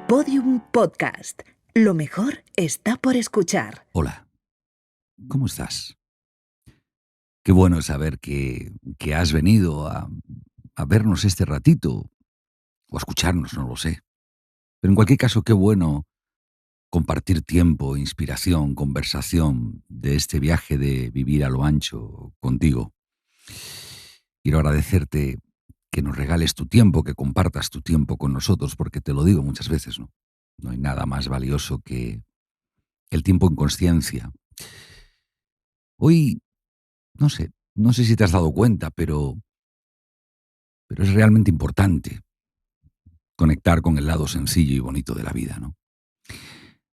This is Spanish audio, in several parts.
Podium Podcast. Lo mejor está por escuchar. Hola, ¿cómo estás? Qué bueno saber que has venido a vernos este ratito, o a escucharnos, no lo sé. Pero en cualquier caso, qué bueno compartir tiempo, inspiración, conversación de este viaje de vivir a lo ancho contigo. Quiero agradecerte que nos regales tu tiempo, que compartas tu tiempo con nosotros, porque te lo digo muchas veces, ¿no? No hay nada más valioso que el tiempo en consciencia. Hoy, no sé si te has dado cuenta, pero es realmente importante conectar con el lado sencillo y bonito de la vida, ¿no?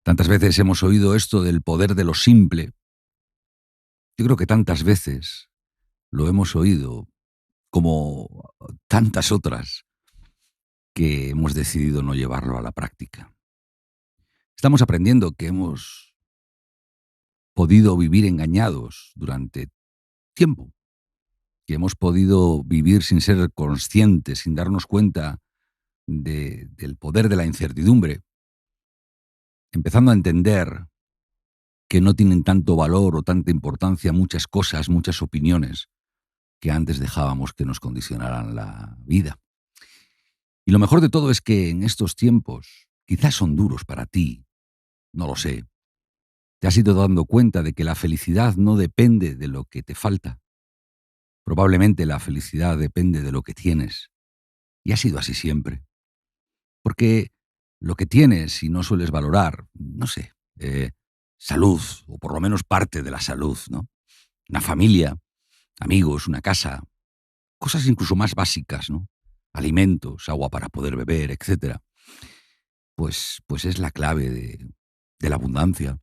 Tantas veces hemos oído esto del poder de lo simple. Yo creo que tantas veces lo hemos oído como tantas otras que hemos decidido no llevarlo a la práctica. Estamos aprendiendo que hemos podido vivir engañados durante tiempo, que hemos podido vivir sin ser conscientes, sin darnos cuenta del poder de la incertidumbre, empezando a entender que no tienen tanto valor o tanta importancia muchas cosas, muchas opiniones que antes dejábamos que nos condicionaran la vida. Y lo mejor de todo es que en estos tiempos, quizás son duros para ti, no lo sé, te has ido dando cuenta de que la felicidad no depende de lo que te falta. Probablemente la felicidad depende de lo que tienes. Y ha sido así siempre. Porque lo que tienes y no sueles valorar, no sé, salud, o por lo menos parte de la salud, ¿no? Una familia, amigos, una casa, cosas incluso más básicas, ¿no? Alimentos, agua para poder beber, etcétera. Pues es la clave de la abundancia.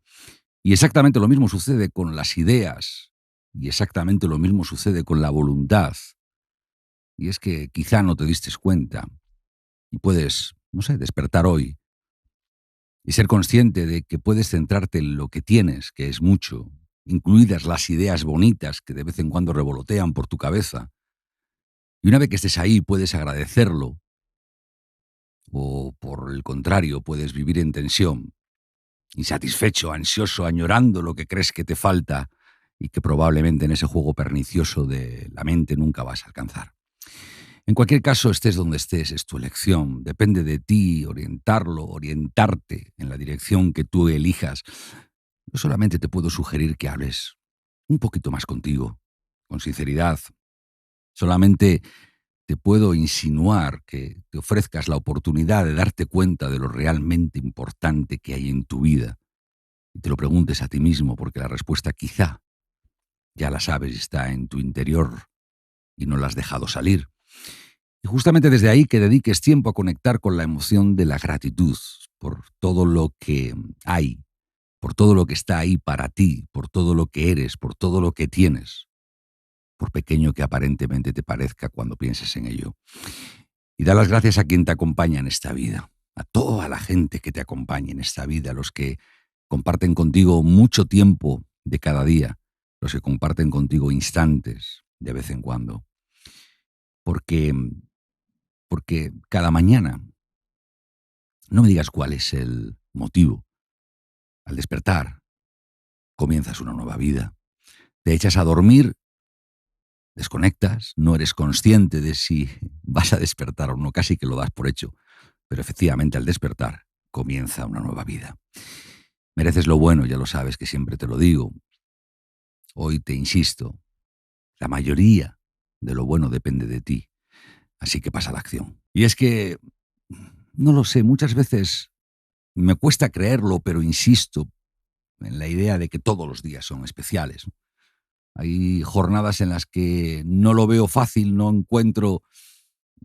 Y exactamente lo mismo sucede con las ideas, y exactamente lo mismo sucede con la voluntad. Y es que quizá no te diste cuenta, y puedes, no sé, despertar hoy y ser consciente de que puedes centrarte en lo que tienes, que es mucho, incluidas las ideas bonitas que de vez en cuando revolotean por tu cabeza. Y una vez que estés ahí, puedes agradecerlo, o por el contrario, puedes vivir en tensión, insatisfecho, ansioso, añorando lo que crees que te falta y que probablemente en ese juego pernicioso de la mente nunca vas a alcanzar. En cualquier caso, estés donde estés, es tu elección. Depende de ti orientarlo, orientarte en la dirección que tú elijas. Yo solamente te puedo sugerir que hables un poquito más contigo, con sinceridad. Solamente te puedo insinuar que te ofrezcas la oportunidad de darte cuenta de lo realmente importante que hay en tu vida y te lo preguntes a ti mismo, porque la respuesta quizá ya la sabes y está en tu interior y no la has dejado salir. Y justamente desde ahí que dediques tiempo a conectar con la emoción de la gratitud por todo lo que hay, por todo lo que está ahí para ti, por todo lo que eres, por todo lo que tienes, por pequeño que aparentemente te parezca cuando pienses en ello. Y da las gracias a quien te acompaña en esta vida, a toda la gente que te acompaña en esta vida, a los que comparten contigo mucho tiempo de cada día, los que comparten contigo instantes de vez en cuando. Porque cada mañana, no me digas cuál es el motivo, al despertar comienzas una nueva vida. Te echas a dormir, desconectas, no eres consciente de si vas a despertar o no, casi que lo das por hecho, pero efectivamente al despertar comienza una nueva vida. Mereces lo bueno, ya lo sabes que siempre te lo digo. Hoy te insisto, la mayoría de lo bueno depende de ti, así que pasa a la acción. Y es que, no lo sé, muchas veces me cuesta creerlo, pero insisto en la idea de que todos los días son especiales. Hay jornadas en las que no lo veo fácil, no encuentro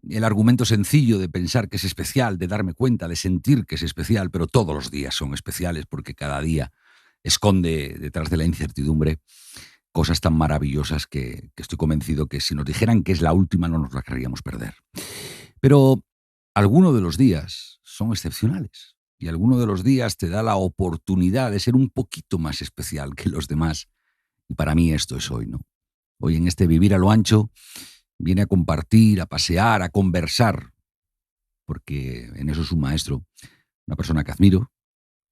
el argumento sencillo de pensar que es especial, de darme cuenta, de sentir que es especial, pero todos los días son especiales porque cada día esconde detrás de la incertidumbre cosas tan maravillosas que estoy convencido que si nos dijeran que es la última no nos la querríamos perder. Pero algunos de los días son excepcionales y alguno de los días te da la oportunidad de ser un poquito más especial que los demás. Y para mí esto es hoy, ¿no? Hoy en este vivir a lo ancho viene a compartir, a pasear, a conversar, porque en eso es un maestro, una persona que admiro,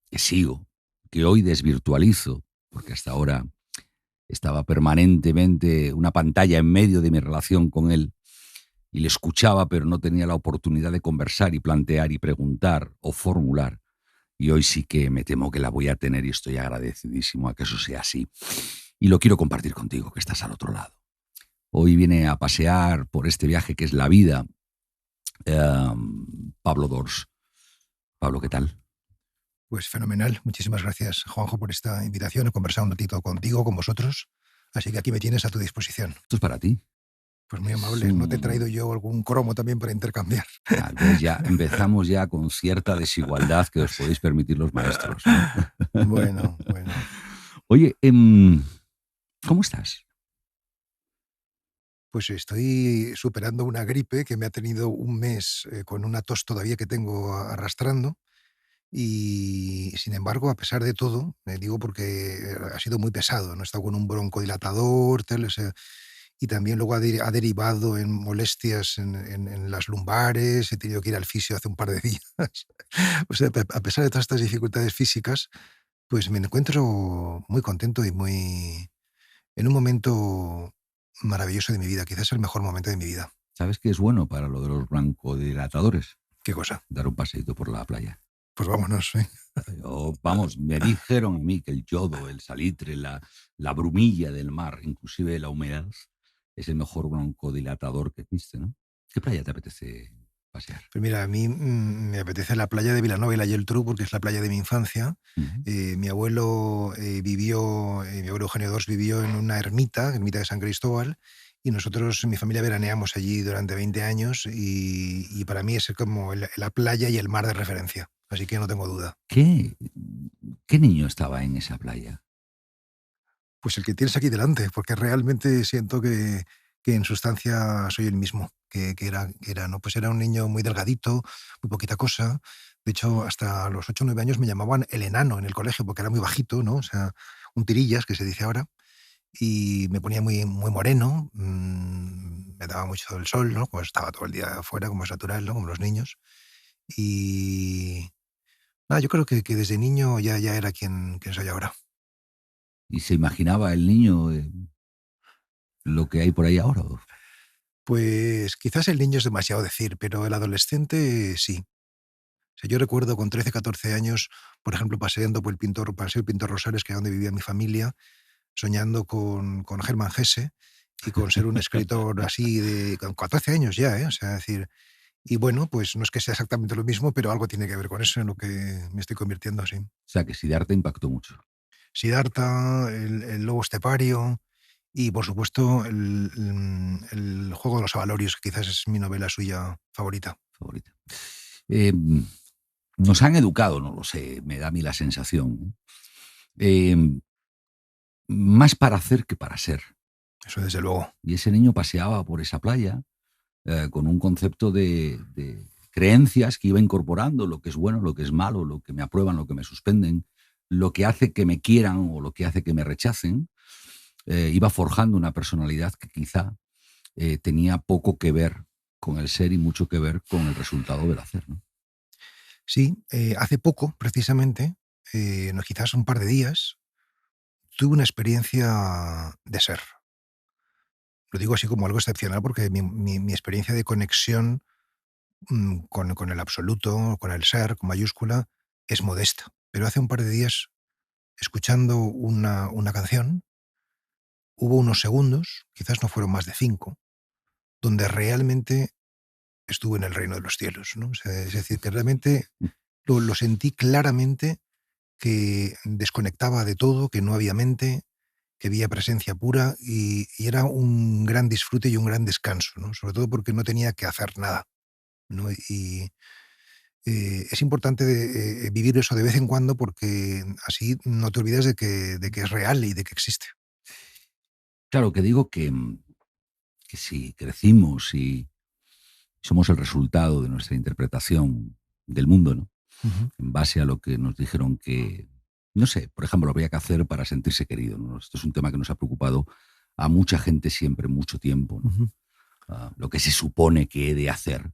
que sigo, que hoy desvirtualizo, porque hasta ahora estaba permanentemente una pantalla en medio de mi relación con él y le escuchaba, pero no tenía la oportunidad de conversar y plantear y preguntar o formular. Y hoy sí que me temo que la voy a tener y estoy agradecidísimo a que eso sea así. Y lo quiero compartir contigo, que estás al otro lado. Hoy viene a pasear por este viaje que es la vida Pablo Dors. Pablo, ¿qué tal? Pues fenomenal. Muchísimas gracias, Juanjo, por esta invitación. He conversado un ratito contigo, con vosotros. Así que aquí me tienes a tu disposición. Esto es para ti. Pues muy amable. ¿No te he traído yo algún cromo también para intercambiar? Tal vez ya empezamos ya con cierta desigualdad que os podéis permitir los maestros, ¿no? Bueno. Oye, ¿cómo estás? Pues estoy superando una gripe que me ha tenido un mes con una tos todavía que tengo arrastrando. Y sin embargo, a pesar de todo, digo porque ha sido muy pesado, ¿no? He estado con un broncodilatador, tal, o sea, y también luego ha derivado en molestias en las lumbares, he tenido que ir al fisio hace un par de días. O sea, a pesar de todas estas dificultades físicas, pues me encuentro muy contento y muy en un momento maravilloso de mi vida, quizás el mejor momento de mi vida. ¿Sabes qué es bueno para lo de los broncodilatadores? ¿Qué cosa? Dar un paseíto por la playa. Pues vámonos, ¿eh? Vamos, me dijeron a mí que el yodo, el salitre, la brumilla del mar, inclusive la humedad, es el mejor broncodilatador que existe, ¿no? ¿Qué playa te apetece pasear? Pues mira, a mí me apetece la playa de Vilanova y la Geltrú porque es la playa de mi infancia. Ujú. Mi abuelo mi abuelo Eugenio Dors vivió en una ermita de San Cristóbal, y nosotros, mi familia, veraneamos allí durante 20 años y para mí es como la playa y el mar de referencia, así que no tengo duda. ¿Qué niño estaba en esa playa? Pues el que tienes aquí delante, porque realmente siento que en sustancia soy el mismo, ¿no? Pues era un niño muy delgadito, muy poquita cosa. De hecho, hasta los 8 o 9 años me llamaban el enano en el colegio porque era muy bajito, ¿no? O sea, un tirillas, que se dice ahora, y me ponía muy, muy moreno, me daba mucho el sol, ¿no? Pues estaba todo el día afuera, como es natural, ¿no? Como los niños. Y nada, yo creo que desde niño ya era quien soy ahora. ¿Y se imaginaba el niño lo que hay por ahí ahora? Pues quizás el niño es demasiado decir, pero el adolescente sí. O sea, yo recuerdo con 13, 14 años, por ejemplo, paseando por Paseo Pintor Rosales, que era donde vivía mi familia, soñando con Hermann Hesse y con ser un escritor así con 14 años ya, ¿eh? O sea, decir, y bueno, pues no es que sea exactamente lo mismo, pero algo tiene que ver con eso en lo que me estoy convirtiendo, sí. O sea, que Siddhartha impactó mucho. Siddhartha, el lobo estepario y, por supuesto, el juego de los avalorios, que quizás es mi novela suya favorita. Favorita. Eh, Nos han educado, no lo sé, me da a mí la sensación, más para hacer que para ser. Eso desde luego. Y ese niño paseaba por esa playa con un concepto de creencias que iba incorporando, lo que es bueno, lo que es malo, lo que me aprueban, lo que me suspenden, lo que hace que me quieran o lo que hace que me rechacen. Iba forjando una personalidad que quizá tenía poco que ver con el ser y mucho que ver con el resultado del hacer, ¿no? Sí, hace poco, precisamente, no, quizás un par de días, tuve una experiencia de ser. Lo digo así como algo excepcional porque mi experiencia de conexión con el absoluto, con el ser, con mayúscula, es modesta. Pero hace un par de días, escuchando una canción, hubo unos segundos, quizás no fueron más de 5, donde realmente estuve en el reino de los cielos, ¿no? O sea, es decir, que realmente lo sentí claramente, que desconectaba de todo, que no había mente, que había presencia pura y era un gran disfrute y un gran descanso, ¿no? Sobre todo porque no tenía que hacer nada, ¿no? Y es importante vivir eso de vez en cuando porque así no te olvidas de que es real y de que existe. Claro, que digo que si crecimos y somos el resultado de nuestra interpretación del mundo, ¿no? Ujú, En base a lo que nos dijeron que, no sé, por ejemplo, habría que hacer para sentirse querido, ¿no? Esto es un tema que nos ha preocupado a mucha gente siempre, mucho tiempo, ¿no? ujú. Lo que se supone que he de hacer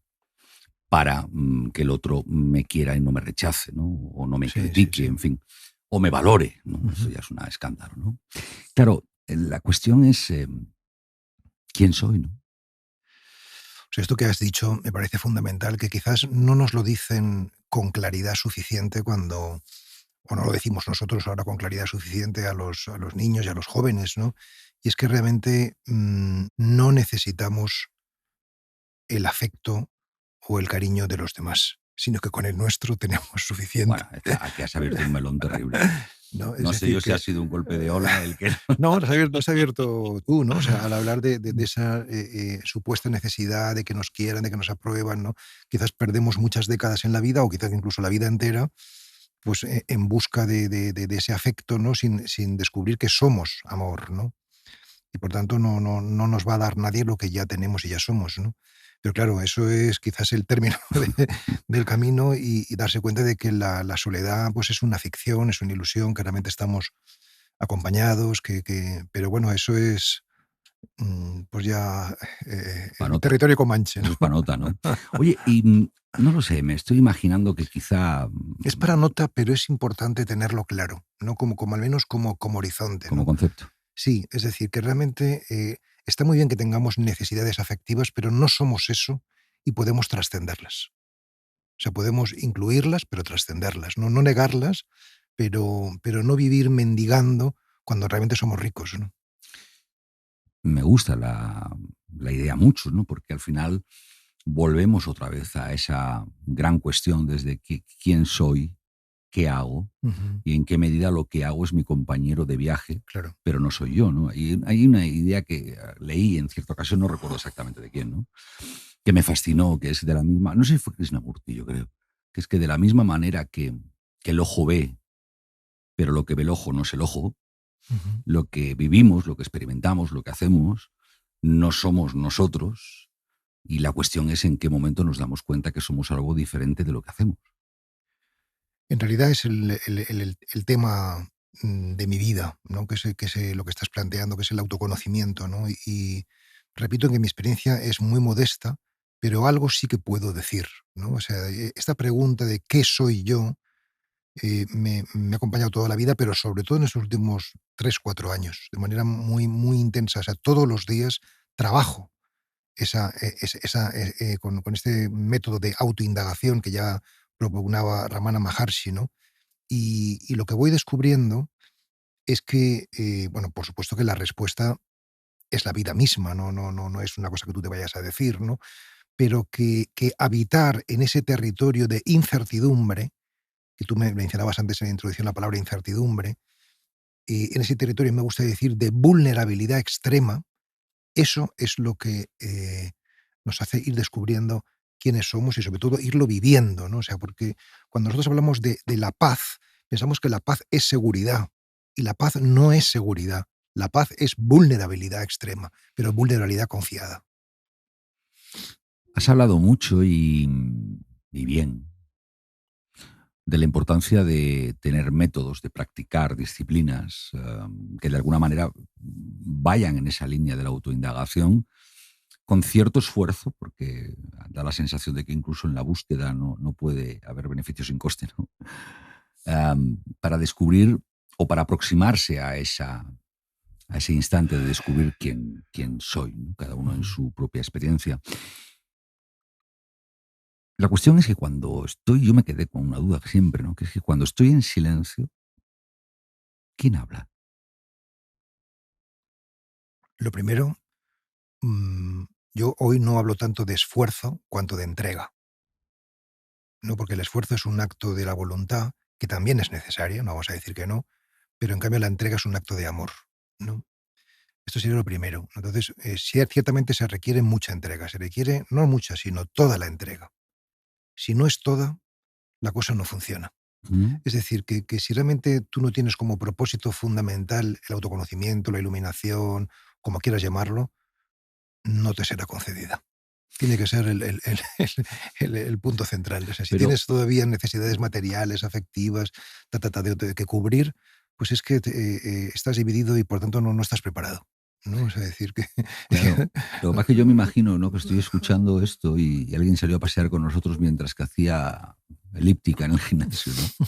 para que el otro me quiera y no me rechace, ¿no? O no me Sí, sí, critique, sí. en fin, o me valore, ¿no? Eso Ujú. ya es un escándalo, ¿no? Claro, la cuestión es quién soy, ¿no? O sea, esto que has dicho me parece fundamental, que quizás no nos lo dicen con claridad suficiente cuando, o no lo decimos nosotros ahora con claridad suficiente a los niños y a los jóvenes, ¿no? Y es que realmente no necesitamos el afecto o el cariño de los demás, sino que con el nuestro tenemos suficiente. Bueno, aquí has abierto un melón terrible. ¿No? Es No sé decir, yo si ha que sido un golpe de ola el que... no, lo has abierto tú, ¿no? O sea, al hablar de esa supuesta necesidad de que nos quieran, de que nos aprueban, ¿no? Quizás perdemos muchas décadas en la vida o quizás incluso la vida entera, pues en busca de ese afecto, ¿no? Sin descubrir que somos amor, ¿no? Y por tanto no nos va a dar nadie lo que ya tenemos y ya somos, ¿no? Pero claro, eso es quizás el término del camino y darse cuenta de que la soledad pues es una ficción, es una ilusión, que realmente estamos acompañados, pero bueno, eso es pues ya el Panota, territorio comanche, eso ¿no? es panota, ¿no? Oye, y no lo sé, me estoy imaginando que quizá Es para nota, pero es importante tenerlo claro, ¿no? Como al menos como horizonte, como ¿no? concepto. Sí, es decir, que realmente está muy bien que tengamos necesidades afectivas, pero no somos eso y podemos trascenderlas. O sea, podemos incluirlas, pero trascenderlas, ¿no? No negarlas, pero no vivir mendigando cuando realmente somos ricos, ¿no? Me gusta la idea mucho, ¿no? Porque al final volvemos otra vez a esa gran cuestión desde quién soy, qué hago Ujú, y en qué medida lo que hago es mi compañero de viaje, claro. pero no soy yo, ¿no? Y hay una idea que leí en cierta ocasión, no recuerdo exactamente de quién, ¿no? Que me fascinó, que es de la misma, no sé si fue Krishnamurti, yo creo, que es que de la misma manera que el ojo ve, pero lo que ve el ojo no es el ojo, Ujú. lo que vivimos, lo que experimentamos, lo que hacemos, no somos nosotros. Y la cuestión es en qué momento nos damos cuenta que somos algo diferente de lo que hacemos. En realidad es el tema de mi vida, ¿no? Que es lo que estás planteando, que es el autoconocimiento, ¿no? Y repito que mi experiencia es muy modesta, pero algo sí que puedo decir, ¿no? O sea, esta pregunta de qué soy yo me ha acompañado toda la vida, pero sobre todo en estos últimos 3 4 años, de manera muy intensa. O sea, todos los días trabajo con este método de autoindagación que ya propugnaba Ramana Maharshi, ¿no? Y lo que voy descubriendo es que, bueno, por supuesto que la respuesta es la vida misma, no es una cosa que tú te vayas a decir, ¿no? Pero que habitar en ese territorio de incertidumbre, que tú me mencionabas antes en la introducción la palabra incertidumbre, en ese territorio me gusta decir de vulnerabilidad extrema, eso es lo que nos hace ir descubriendo quiénes somos y sobre todo irlo viviendo, ¿no? O sea, porque cuando nosotros hablamos de la paz, pensamos que la paz es seguridad y la paz no es seguridad. La paz es vulnerabilidad extrema, pero vulnerabilidad confiada. Has hablado mucho y bien de la importancia de tener métodos, de practicar disciplinas que de alguna manera vayan en esa línea de la autoindagación con cierto esfuerzo, porque da la sensación de que incluso en la búsqueda no puede haber beneficios sin coste, ¿no? Para descubrir o para aproximarse a ese instante de descubrir quién soy, ¿no? Cada uno en Ujú. su propia experiencia. La cuestión es que cuando estoy, yo me quedé con una duda siempre, ¿no? Que es que cuando estoy en silencio, ¿quién habla? Lo primero, mm, yo hoy no hablo tanto de esfuerzo cuanto de entrega, ¿no? Porque el esfuerzo es un acto de la voluntad que también es necesario, no vamos a decir que no, pero en cambio la entrega es un acto de amor, ¿no? Esto sería lo primero. Entonces, ciertamente se requiere mucha entrega, se requiere no mucha, sino toda la entrega. Si no es toda, la cosa no funciona. ¿Mm? Es decir, que si realmente tú no tienes como propósito fundamental el autoconocimiento, la iluminación, como quieras llamarlo, no te será concedida. Tiene que ser el punto central. O sea, si Pero tienes todavía necesidades materiales, afectivas, de que cubrir, pues es que estás dividido y por tanto no estás preparado. ¿no? O sea, decir que... Claro. Lo que pasa es que yo me imagino, ¿no?, que estoy escuchando esto y alguien salió a pasear con nosotros mientras que hacía elíptica en el gimnasio, ¿no?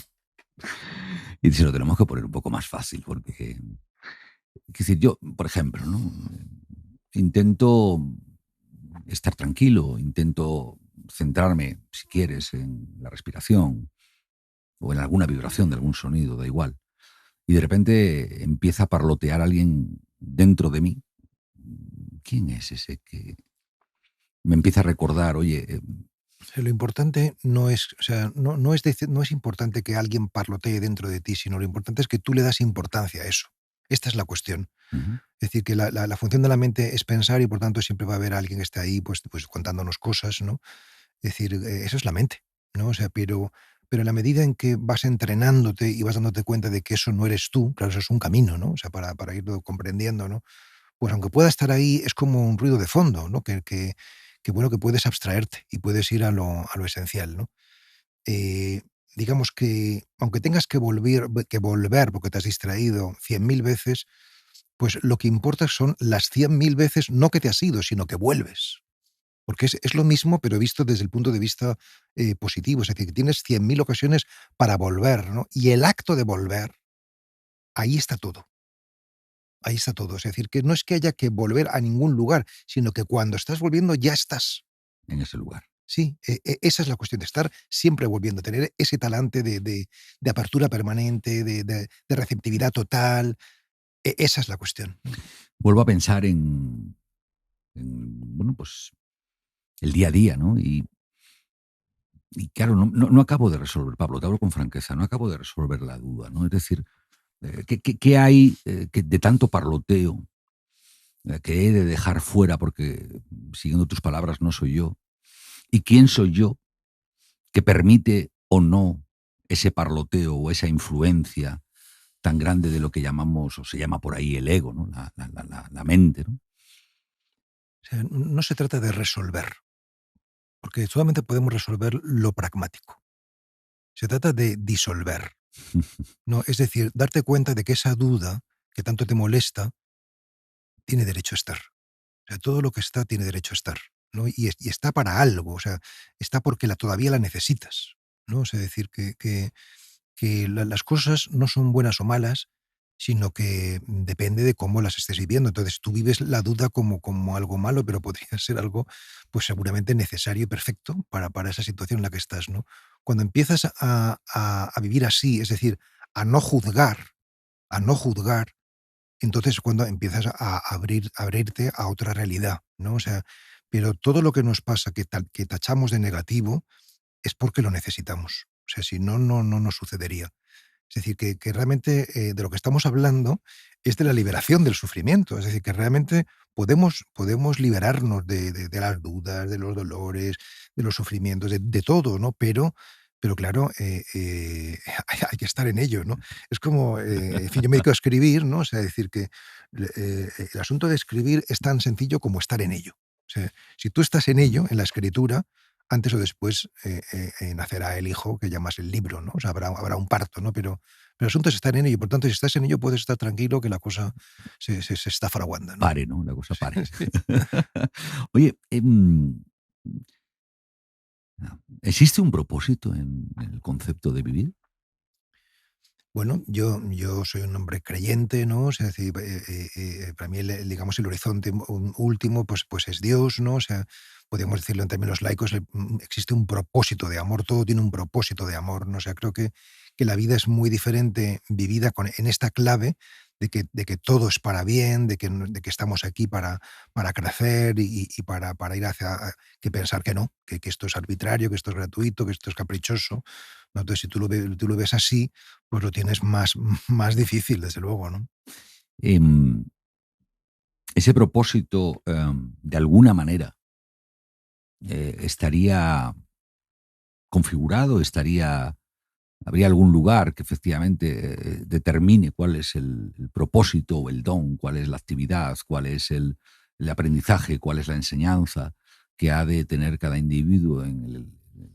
Y se lo tenemos que poner un poco más fácil, porque, es decir, yo, por ejemplo, ¿no?, intento estar tranquilo, intento centrarme, si quieres, en la respiración o en alguna vibración de algún sonido, da igual. Y de repente empieza a parlotear alguien dentro de mí. ¿Quién es ese que me empieza a recordar? Oye, O sea, lo importante no es, o sea, no es importante que alguien parlotee dentro de ti, sino lo importante es que tú le das importancia a eso. Esta es la cuestión. ujú, Es decir, que la función de la mente es pensar y por tanto siempre va a haber alguien que esté ahí pues contándonos cosas, ¿no? Es decir, eso es la mente, ¿no? O sea, pero en la medida en que vas entrenándote y vas dándote cuenta de que eso no eres tú, claro, eso es un camino, ¿no? O sea, para irlo comprendiendo, ¿no? Pues aunque pueda estar ahí, es como un ruido de fondo, ¿no? Que bueno, que puedes abstraerte y puedes ir a lo esencial, ¿no? Eh, digamos que aunque tengas que volver porque te has distraído 100.000 veces, pues lo que importa son las 100.000 veces no que te has ido, sino que vuelves. Porque es lo mismo, pero visto desde el punto de vista positivo. Es decir, que tienes 100.000 ocasiones para volver, ¿no? Y el acto de volver, ahí está todo. Ahí está todo. Es decir, que no es que haya que volver a ningún lugar, sino que cuando estás volviendo ya estás. en ese lugar. Sí, esa es la cuestión, de estar siempre volviendo, tener ese talante de apertura permanente, de receptividad total. Esa es la cuestión, ¿no? Vuelvo a pensar bueno, pues el día a día, ¿no? Y claro, no acabo de resolver, Pablo, te hablo con franqueza, no acabo de resolver la duda, ¿no? Es decir, ¿qué hay que de tanto parloteo que he de dejar fuera? Porque, siguiendo tus palabras, no soy yo. ¿Y quién soy yo que permite o no ese parloteo o esa influencia tan grande de lo que llamamos, o se llama por ahí, el ego, ¿no? La mente, ¿no? O sea, no se trata de resolver, porque solamente podemos resolver lo pragmático. Se trata de disolver, ¿no? Es decir, darte cuenta de que esa duda que tanto te molesta tiene derecho a estar. O sea, todo lo que está tiene derecho a estar, ¿no? Y está para algo, o sea, está porque todavía la necesitas, ¿no? O sea, decir que las cosas no son buenas o malas, sino que depende de cómo las estés viviendo. Entonces, tú vives la duda como algo malo, pero podría ser algo, pues seguramente necesario y perfecto para esa situación en la que estás, ¿no? Cuando empiezas a vivir así, es decir, a no juzgar, a no juzgar, entonces cuando empiezas a abrirte a otra realidad, ¿no? O sea, pero todo lo que nos pasa que tachamos de negativo es porque lo necesitamos. O sea, si no, no nos sucedería. Es decir, que realmente de lo que estamos hablando es de la liberación del sufrimiento. Es decir, que realmente podemos liberarnos de las dudas, de los dolores, de los sufrimientos, de todo, ¿no? Pero claro, hay que estar en ello, ¿no? Es como, en fin, yo me dedico a escribir, ¿no? O sea, decir que el asunto de escribir es tan sencillo como estar en ello. O sea, si tú estás en ello, en la escritura, antes o después nacerá el hijo que llamas el libro, ¿no? O sea, habrá un parto, ¿no? Pero el asunto es estar en ello, y por tanto, si estás en ello, puedes estar tranquilo que la cosa se está fraguando, ¿no? Pare, ¿no? La cosa pare. Sí. Oye, ¿existe un propósito en el concepto de vivir? Bueno, yo soy un hombre creyente, ¿no? O sea, es decir, para mí, digamos, el horizonte último, pues es Dios, ¿no? O sea, podríamos decirlo en términos laicos, existe un propósito de amor, todo tiene un propósito de amor, ¿no? O sea, creo que la vida es muy diferente vivida en esta clave de que todo es para bien, de que estamos aquí para crecer y para ir que pensar que no, que esto es arbitrario, que esto es gratuito, que esto es caprichoso, ¿no? Entonces, si tú lo ves así, pues lo tienes más difícil, desde luego, ¿no? Em, Ese propósito, de alguna manera, estaría configurado, habría algún lugar que efectivamente determine cuál es el propósito o el don, cuál es la actividad, cuál es el aprendizaje, cuál es la enseñanza que ha de tener cada individuo en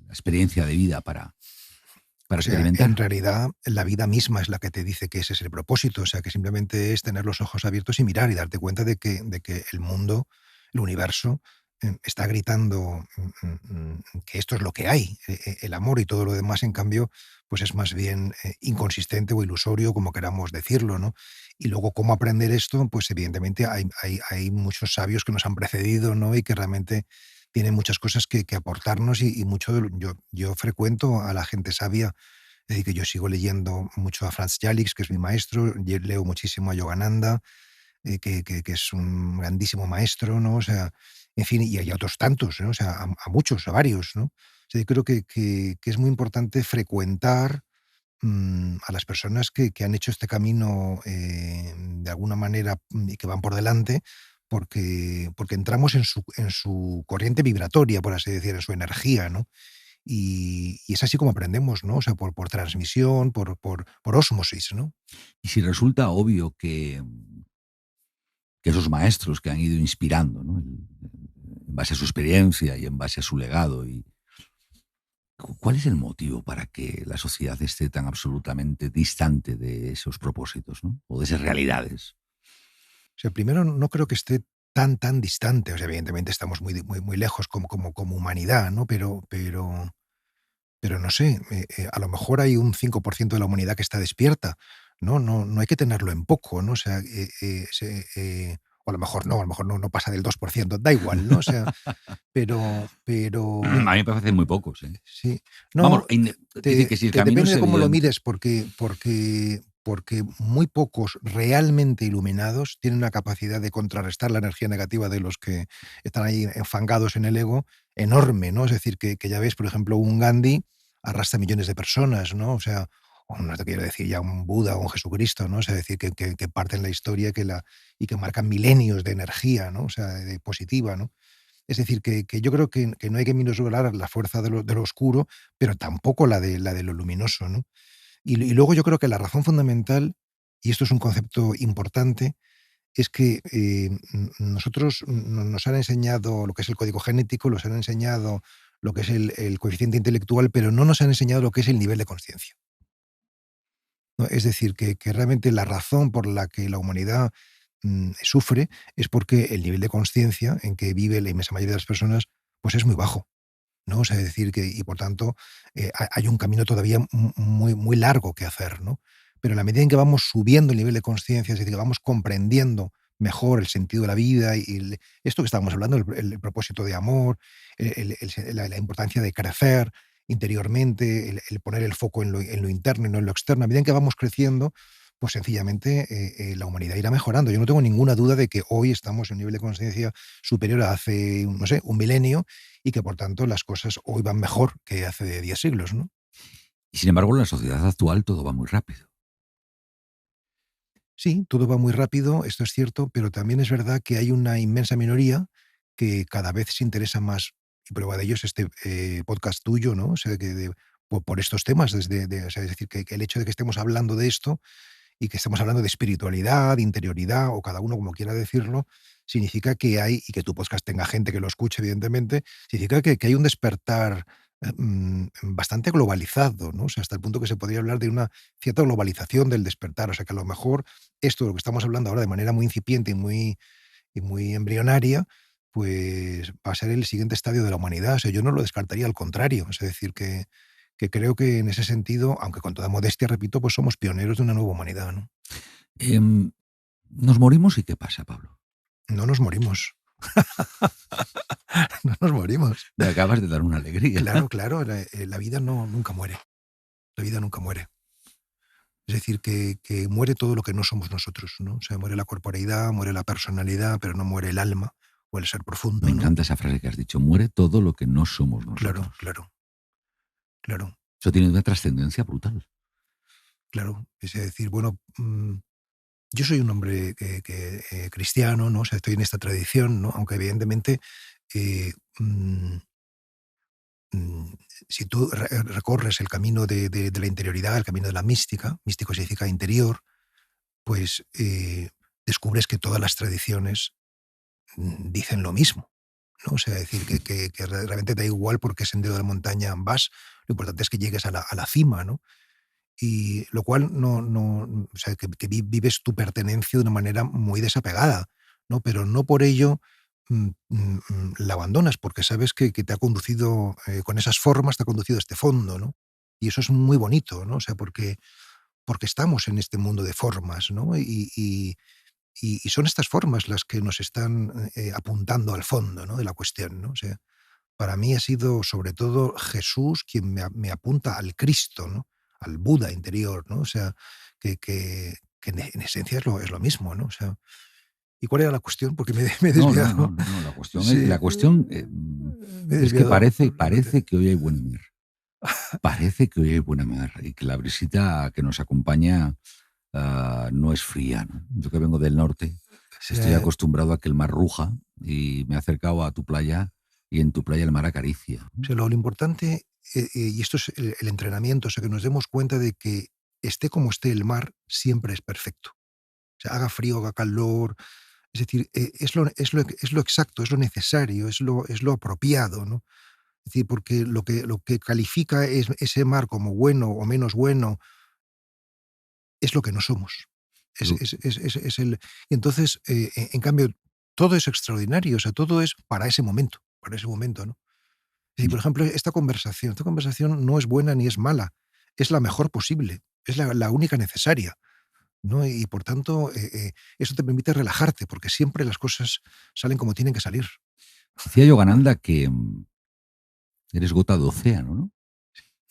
la experiencia de vida para O sea, en experimentar. realidad la vida misma es la que te dice que ese es el propósito, o sea, que simplemente es tener los ojos abiertos y mirar y darte cuenta de que el mundo, el universo, está gritando que esto es lo que hay. El amor y todo lo demás, en cambio, pues es más bien inconsistente o ilusorio, como queramos decirlo, ¿no? Y luego, ¿cómo aprender esto? Pues evidentemente hay muchos sabios que nos han precedido, ¿no? Y que realmente tienen muchas cosas que aportarnos y mucho yo frecuento a la gente sabia, es decir, que yo sigo leyendo mucho a Franz Jalix, que es mi maestro, leo muchísimo a Yogananda, que es un grandísimo maestro, ¿no? O sea, en fin, y hay otros tantos, ¿no? O sea, a muchos, a varios, ¿no? O sea, yo creo que es muy importante frecuentar a las personas que han hecho este camino de alguna manera y que van por delante, porque entramos en su corriente vibratoria, por así decir, en su energía, ¿no? Y es así como aprendemos, ¿no? O sea, por transmisión, por ósmosis, ¿no? Y si resulta obvio que esos maestros que han ido inspirando, ¿no? En base a su experiencia y en base a su legado, ¿cuál es el motivo para que la sociedad esté tan absolutamente distante de esos propósitos, ¿no? O de esas realidades? O sea, primero no creo que esté tan distante. O sea, evidentemente estamos muy lejos como humanidad, ¿no? Pero no sé, a lo mejor hay un 5% de la humanidad que está despierta, ¿no? No hay que tenerlo en poco, ¿no? O sea, o a lo mejor no pasa del 2%, da igual, ¿no? O sea, A mí pero me parece muy pocos, ¿eh? sí. Vamos, No, es decir, que si el camino depende es de cómo lo evidente. mires, porque muy pocos realmente iluminados tienen la capacidad de contrarrestar la energía negativa de los que están ahí enfangados en el ego, enorme, ¿no? Es decir, que ya ves, por ejemplo, un Gandhi arrastra millones de personas, ¿no? O sea, o no te quiero decir ya un Buda o un Jesucristo, ¿no? O sea, decir, que parten la historia y que marcan milenios de energía, ¿no? O sea, de positiva, ¿no? Es decir, que yo creo que no hay que minusvalorar la fuerza de lo oscuro, pero tampoco la de lo luminoso, ¿no? Y luego yo creo que la razón fundamental, y esto es un concepto importante, es que nosotros nos han enseñado lo que es el código genético, nos han enseñado lo que es el coeficiente intelectual, pero no nos han enseñado lo que es el nivel de conciencia, ¿no? Es decir, que realmente la razón por la que la humanidad sufre es porque el nivel de conciencia en que vive la inmensa mayoría de las personas pues es muy bajo, ¿no? O sea, decir que, y por tanto, hay un camino todavía muy largo que hacer, ¿no? Pero en la medida en que vamos subiendo el nivel de conciencia, es decir, que vamos comprendiendo mejor el sentido de la vida y esto que estábamos hablando, el propósito de amor, la importancia de crecer interiormente, el poner el foco en lo interno y no en lo externo. A medida en que vamos creciendo, pues sencillamente la humanidad irá mejorando. Yo no tengo ninguna duda de que hoy estamos en un nivel de conciencia superior a hace, no sé, un milenio, y que por tanto las cosas hoy van mejor que hace 10 siglos, ¿no? Y sin embargo, en la sociedad actual todo va muy rápido. Sí, todo va muy rápido, esto es cierto, pero también es verdad que hay una inmensa minoría que cada vez se interesa más, y prueba de ello es este podcast tuyo, ¿no? O sea, por estos temas, o sea, es decir, que el hecho de que estemos hablando de esto y que estemos hablando de espiritualidad, de interioridad, o cada uno como quiera decirlo, significa que hay, y que tu podcast tenga gente que lo escuche, evidentemente, significa que hay un despertar bastante globalizado, ¿no? O sea, hasta el punto que se podría hablar de una cierta globalización del despertar. O sea, que a lo mejor esto de lo que estamos hablando ahora de manera muy incipiente y muy embrionaria, pues va a ser el siguiente estadio de la humanidad. O sea, yo no lo descartaría, al contrario. Es decir, que creo que en ese sentido, aunque con toda modestia, repito, pues somos pioneros de una nueva humanidad, ¿no? Em, Nos morimos y ¿qué pasa, Pablo? No nos morimos. No nos morimos. Me acabas de dar una alegría. Claro, claro, la vida nunca muere. La vida nunca muere. Es decir, que muere todo lo que no somos nosotros, ¿no? O sea, muere la corporeidad, muere la personalidad, pero no muere el alma o el ser Me profundo, ¿no? encanta esa frase que has dicho, muere todo lo que no somos Claro, nosotros. claro, claro, Eso tiene una trascendencia brutal. claro. Es decir, bueno, yo soy un hombre cristiano, ¿no? O sea, estoy en esta tradición, ¿no? Aunque evidentemente, eh, mm, mm, si tú recorres el camino de la interioridad, el camino de la mística, místico significa interior, pues descubres que todas las tradiciones dicen lo mismo, ¿no? O sea, decir que realmente da igual por qué sendero de la montaña vas, lo importante es que llegues a la cima, ¿no? Y lo cual o sea, que vives tu pertenencia de una manera muy desapegada, ¿no? Pero no por ello la abandonas, porque sabes que te ha conducido, con esas formas, te ha conducido a este fondo, ¿no? Y eso es muy bonito, ¿no? O sea, porque estamos en este mundo de formas, ¿no? Y son estas formas las que nos están apuntando al fondo, ¿no? De la cuestión, ¿no? O sea, para mí ha sido sobre todo Jesús quien me apunta al Cristo, ¿no? Al Buda interior, ¿no? O sea, que en esencia es lo mismo, ¿no? O sea, ¿y cuál era la cuestión? Porque me he No, no, no, desviado. no, no, la cuestión es, Sí, la cuestión me he es que desviado parece completamente. que hoy hay buen mar. Parece que hoy hay buena mar y que la brisita que nos acompaña no es fría, ¿no? Yo que vengo del norte, Sí, estoy acostumbrado a que el mar ruja y me he acercado a tu playa y en tu playa el mar acaricia, o ¿no? sea, lo importante, y esto es el entrenamiento, o sea, que nos demos cuenta de que esté como esté el mar, siempre es perfecto. O sea, haga frío, haga calor, es decir, es lo exacto, es lo necesario, es lo apropiado, ¿no? Es decir, porque lo que califica ese mar como bueno o menos bueno es lo que no somos. Es, Tú- es, es, es el, y entonces, en cambio, todo es extraordinario, o sea, todo es para ese momento, ¿no? Es decir, por ya. ejemplo, esta conversación no es buena ni es mala, es la mejor posible, es la única necesaria, ¿no? Y por tanto, eso te permite relajarte, porque siempre las cosas salen como tienen que salir. Decía Yogananda que eres gota de océano, ¿no?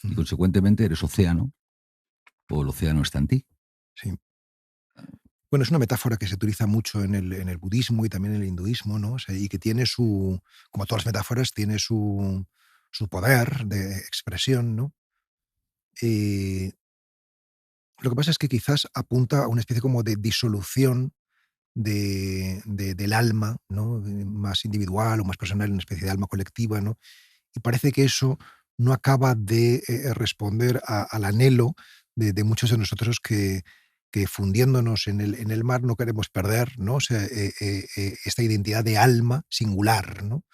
Y Ujú. consecuentemente eres océano o el océano está en ti. Sí. Bueno, es una metáfora que se utiliza mucho en el budismo y también en el hinduismo, ¿no? O sea, y que tiene como todas las metáforas, tiene su poder de expresión, ¿no? Eh, lo que pasa es que quizás apunta a una especie como de disolución del alma, ¿no? Más individual o más personal, una especie de alma colectiva, ¿no? Y parece que eso no acaba de responder al anhelo de muchos de nosotros que fundiéndonos en el mar no queremos perder, ¿no? O sea, esta identidad de alma singular, ¿no?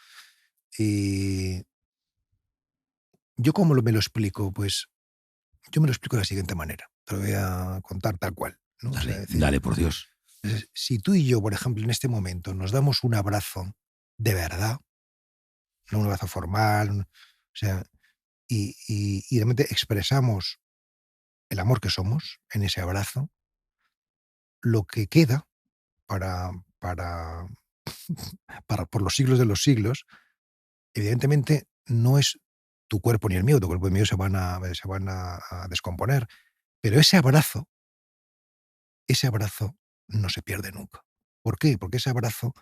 Eh, ¿Yo cómo me lo explico? Pues yo me lo explico de la siguiente manera. Te lo voy a contar tal cual, ¿no? O sea, Dale, es decir, dale, por Dios. si tú y yo, por ejemplo, en este momento nos damos un abrazo de verdad, no un abrazo formal, o sea, y realmente expresamos el amor que somos en ese abrazo, lo que queda para, para, por los siglos de los siglos, evidentemente no es tu cuerpo ni el mío, tu cuerpo y el mío se van a descomponer, pero ese abrazo no se pierde nunca. ¿Por qué? Porque ese abrazo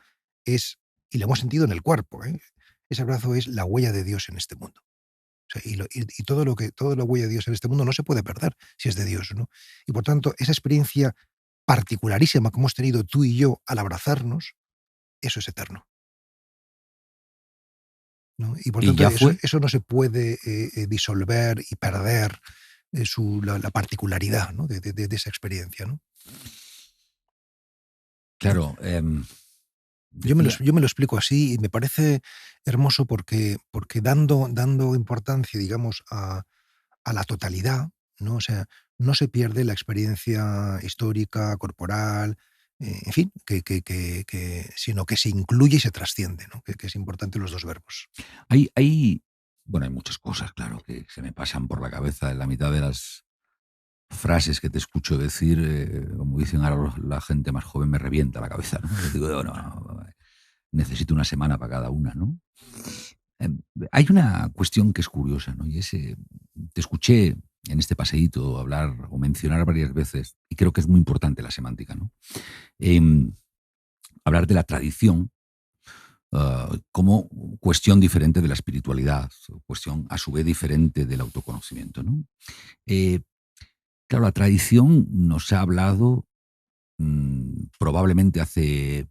y lo hemos sentido en el cuerpo, ¿eh? Ese abrazo es la huella de Dios en este mundo. O sea, y toda la huella de Dios en este mundo no se puede perder si es de Dios, ¿no? Y por tanto, esa experiencia particularísima que hemos tenido tú y yo al abrazarnos, eso es eterno, ¿no? Y por Y tanto, ya eso, fue. eso no se puede disolver y perder la particularidad, ¿no? de esa experiencia, ¿no? Claro, Yo me lo, decía, yo me lo explico así y me parece hermoso porque dando importancia, digamos, a la totalidad, ¿no? O sea, no se pierde la experiencia histórica, corporal, en fin, sino que se incluye y se trasciende, ¿no? Que es importante los dos verbos. bueno, hay muchas cosas, claro, que se me pasan por la cabeza en la mitad de las frases que te escucho decir, como dicen ahora la gente más joven, me revienta la cabeza, ¿no? Yo digo, no, no, necesito una semana para cada una, ¿no? Em, Hay una cuestión que es curiosa, ¿no? Y te escuché en este paseíto hablar o mencionar varias veces, y creo que es muy importante la semántica, ¿no? Em, Hablar de la tradición como cuestión diferente de la espiritualidad, o cuestión a su vez diferente del autoconocimiento, ¿no? Eh, claro, la tradición nos ha hablado probablemente hace,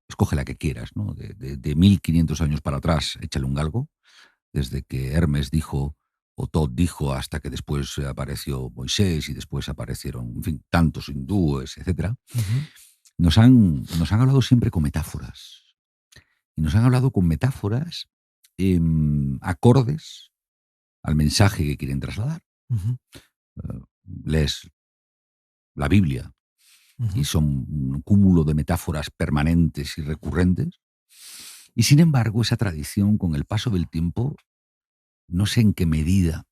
escoge la que quieras, ¿no? De 1500 años para atrás, échale un galgo, desde que Hermes dijo o Thoth dijo hasta que después apareció Moisés y después aparecieron, en fin, tantos hindúes, etcétera, Ujú. nos han hablado siempre con metáforas. y nos han hablado con metáforas acordes al mensaje que quieren trasladar. Ujú, Lees la Biblia ujú. y son un cúmulo de metáforas permanentes y recurrentes. Y sin embargo, esa tradición, con el paso del tiempo, no sé en qué medida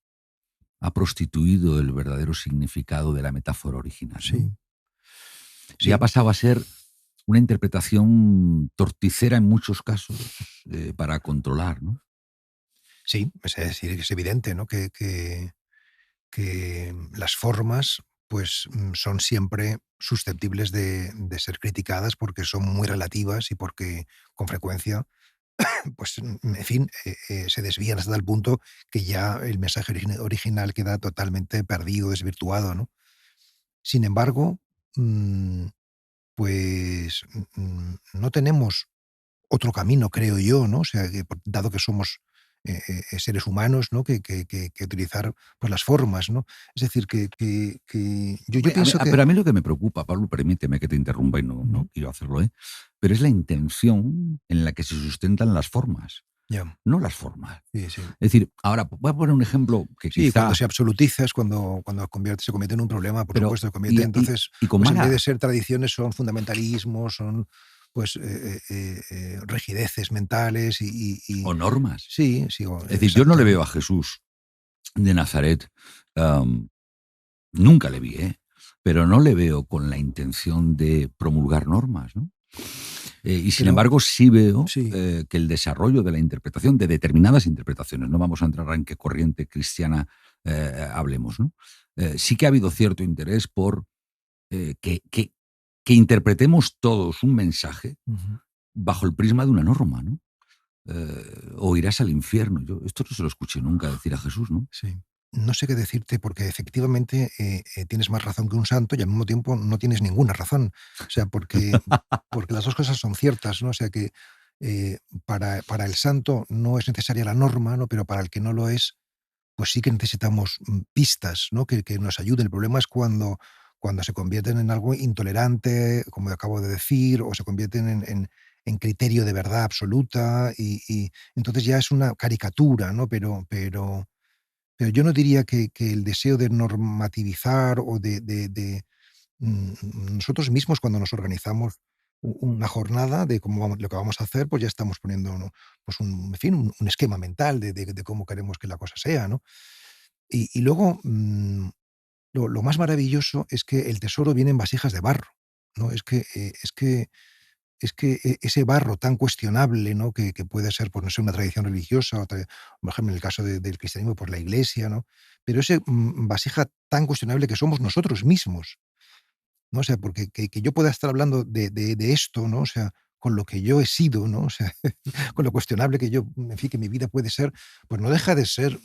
ha prostituido el verdadero significado de la metáfora original, ¿no? Sí, Y ha sí, pasado a ser una interpretación torticera en muchos casos para controlar, ¿no? sí. Es decir, es evidente, ¿no? Que las formas, pues, son siempre susceptibles de ser criticadas porque son muy relativas y porque con frecuencia, pues, en fin, se desvían hasta tal punto que ya el mensaje original queda totalmente perdido, desvirtuado, ¿no? Sin embargo, mm, pues, no tenemos otro camino, creo yo, ¿no? O sea, que dado que somos seres humanos, ¿no? Que utilizar pues, las formas, ¿no? Es decir, que yo Hombre, pienso que... pero a mí lo que me preocupa, Pablo, permíteme que te interrumpa y no Ujú, quiero hacerlo, pero es la intención en la que se sustentan las formas, ya, no las formas. sí, sí. Es decir, ahora voy a poner un ejemplo que Sí, cuando quizá, se absolutiza es cuando se convierte en un problema, por pero supuesto, se convierte entonces, y con pues en vez de mala, ser tradiciones, son fundamentalismos, son pues rigideces mentales o normas. sí, sí, Es decir, yo no le exacto. veo a Jesús de Nazaret, am, nunca le vi, pero no le veo con la intención de promulgar normas, ¿no? Y sin Pero embargo, sí veo sí. que el desarrollo de la interpretación, de determinadas interpretaciones, no vamos a entrar en qué corriente cristiana hablemos, ¿no? Sí que ha habido cierto interés por que interpretemos todos un mensaje Ujú, bajo el prisma de una norma, ¿no? O irás al infierno. Yo esto no se lo escuché nunca decir a Jesús, ¿no? sí. No sé qué decirte porque efectivamente tienes más razón que un santo y al mismo tiempo no tienes ninguna razón. O sea, porque las dos cosas son ciertas, ¿no? O sea que para el santo no es necesaria la norma, ¿no? Pero para el que no lo es, pues sí que necesitamos pistas, ¿no? Que nos ayuden. El problema es cuando se convierten en algo intolerante, como acabo de decir, o se convierten en criterio de verdad absoluta y entonces ya es una caricatura, ¿no? Pero yo no diría que el deseo de normativizar o nosotros mismos cuando nos organizamos una jornada de lo que vamos a hacer, pues ya estamos poniendo, ¿no? Pues en fin, un esquema mental de cómo queremos que la cosa sea, ¿no? Y luego, lo más maravilloso es que el tesoro viene en vasijas de barro, ¿no? Es que ese barro tan cuestionable, ¿no? Que puede ser, pues, no sé, una tradición religiosa, por ejemplo, en el caso del cristianismo, por la Iglesia, ¿no? Pero ese, vasija tan cuestionable que somos nosotros mismos, ¿no? O sea, porque que yo pueda estar hablando de esto, ¿no? O sea, con lo que yo he sido, ¿no? O sea, con lo cuestionable que yo, en fin, que mi vida puede ser, pues no deja de ser,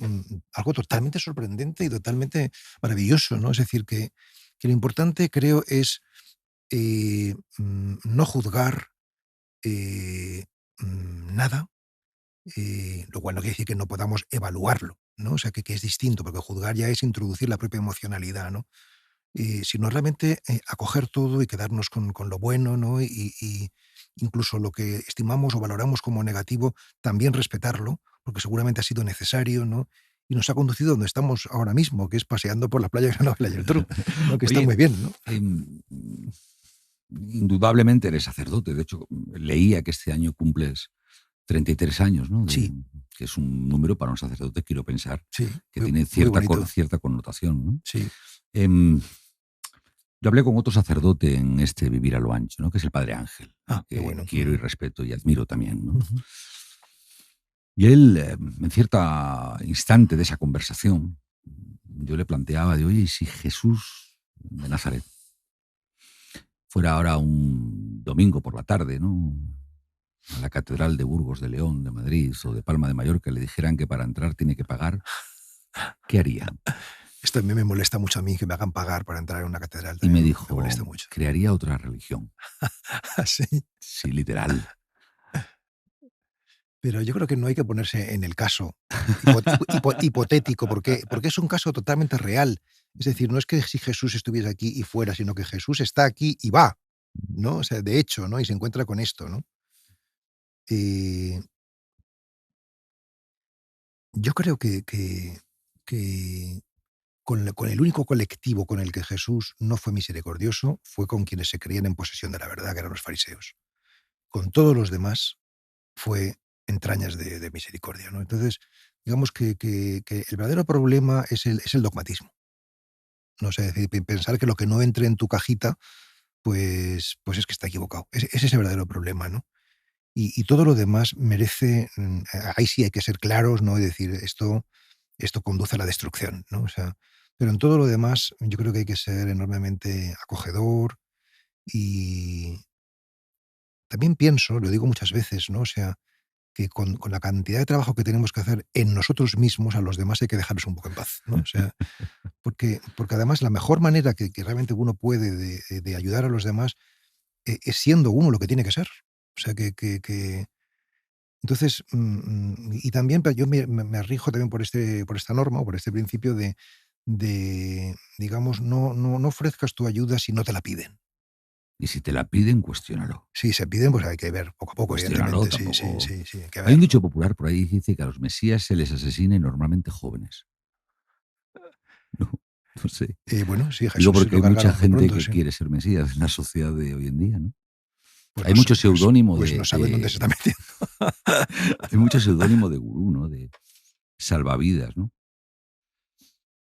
algo totalmente sorprendente y totalmente maravilloso, ¿no? Es decir, que lo importante creo es, no juzgar, eh, nada, lo cual no quiere decir que no podamos evaluarlo, ¿no? O sea, que es distinto, porque juzgar ya es introducir la propia emocionalidad, ¿no? Sino realmente, acoger todo y quedarnos con lo bueno, ¿no? Y incluso lo que estimamos o valoramos como negativo, también respetarlo, porque seguramente ha sido necesario, ¿no? Y nos ha conducido a donde estamos ahora mismo, que es paseando por la playa de Granollers y Geltrú, ¿no? Que está Oye, muy bien, ¿no? em, indudablemente eres sacerdote. De hecho, leía que este año cumples 33 años, ¿no? Sí, Que es un número para un sacerdote, quiero pensar, sí, que muy tiene muy bonito. cierta connotación, ¿no? Sí. Em, yo hablé con otro sacerdote en este Vivir a lo Ancho, ¿no? Que es el Padre Ángel, Ah, qué que bueno. quiero y respeto y admiro también, ¿no? Ujú. Y él, en cierto instante de esa conversación, yo le planteaba de, oye, ¿y si Jesús de Nazaret fuera ahora un domingo por la tarde, ¿no? A la Catedral de Burgos de León, de Madrid o de Palma de Mallorca, le dijeran que para entrar tiene que pagar, ¿qué haría? Esto a mí me molesta mucho a mí, que me hagan pagar para entrar en una catedral, Y me también me dijo, molesta mucho. crearía otra religión. Sí. Sí, literal. Pero yo creo que no hay que ponerse en el caso hipotético, porque es un caso totalmente real. Es decir, no es que si Jesús estuviese aquí y fuera, sino que Jesús está aquí y va, ¿no? O sea, de hecho, ¿no? Y se encuentra con esto, ¿no? Eh, yo creo que con el único colectivo con el que Jesús no fue misericordioso fue con quienes se creían en posesión de la verdad, que eran los fariseos. Con todos los demás fue entrañas de misericordia, ¿no? Entonces, digamos que el verdadero problema es el dogmatismo. No sé, es decir, pensar que lo que no entre en tu cajita, pues es que está equivocado. Ese es el verdadero problema, ¿no? Y todo lo demás merece, ahí sí hay que ser claros, ¿no? Y decir, esto conduce a la destrucción, ¿no? O sea, pero en todo lo demás yo creo que hay que ser enormemente acogedor y también pienso, lo digo muchas veces, ¿no? O sea, que con la cantidad de trabajo que tenemos que hacer en nosotros mismos, a los demás hay que dejarlos un poco en paz, ¿no? O sea, porque además la mejor manera que realmente uno puede de ayudar a los demás es siendo uno lo que tiene que ser. O sea, que entonces, y también yo me rijo también por esta norma o por este principio digamos, no ofrezcas tu ayuda si no te la piden. Y si te la piden, cuestiónalo. Si se piden, pues hay que ver poco a poco, Cuestiónalo, evidentemente. Sí, sí, tampoco. sí, sí, hay que Hay un ver, dicho ¿no? popular por ahí que dice que a los mesías se les asesina y normalmente jóvenes. No, no sé. Bueno, sí, Digo Jesús se porque lo hay mucha cargaron muy gente pronto, que sí. quiere ser mesías en la sociedad de hoy en día, ¿no? Pues Hay no, mucho seudónimo pues no saben dónde se está metiendo. hay mucho seudónimo de gurú, ¿no? De salvavidas, ¿no?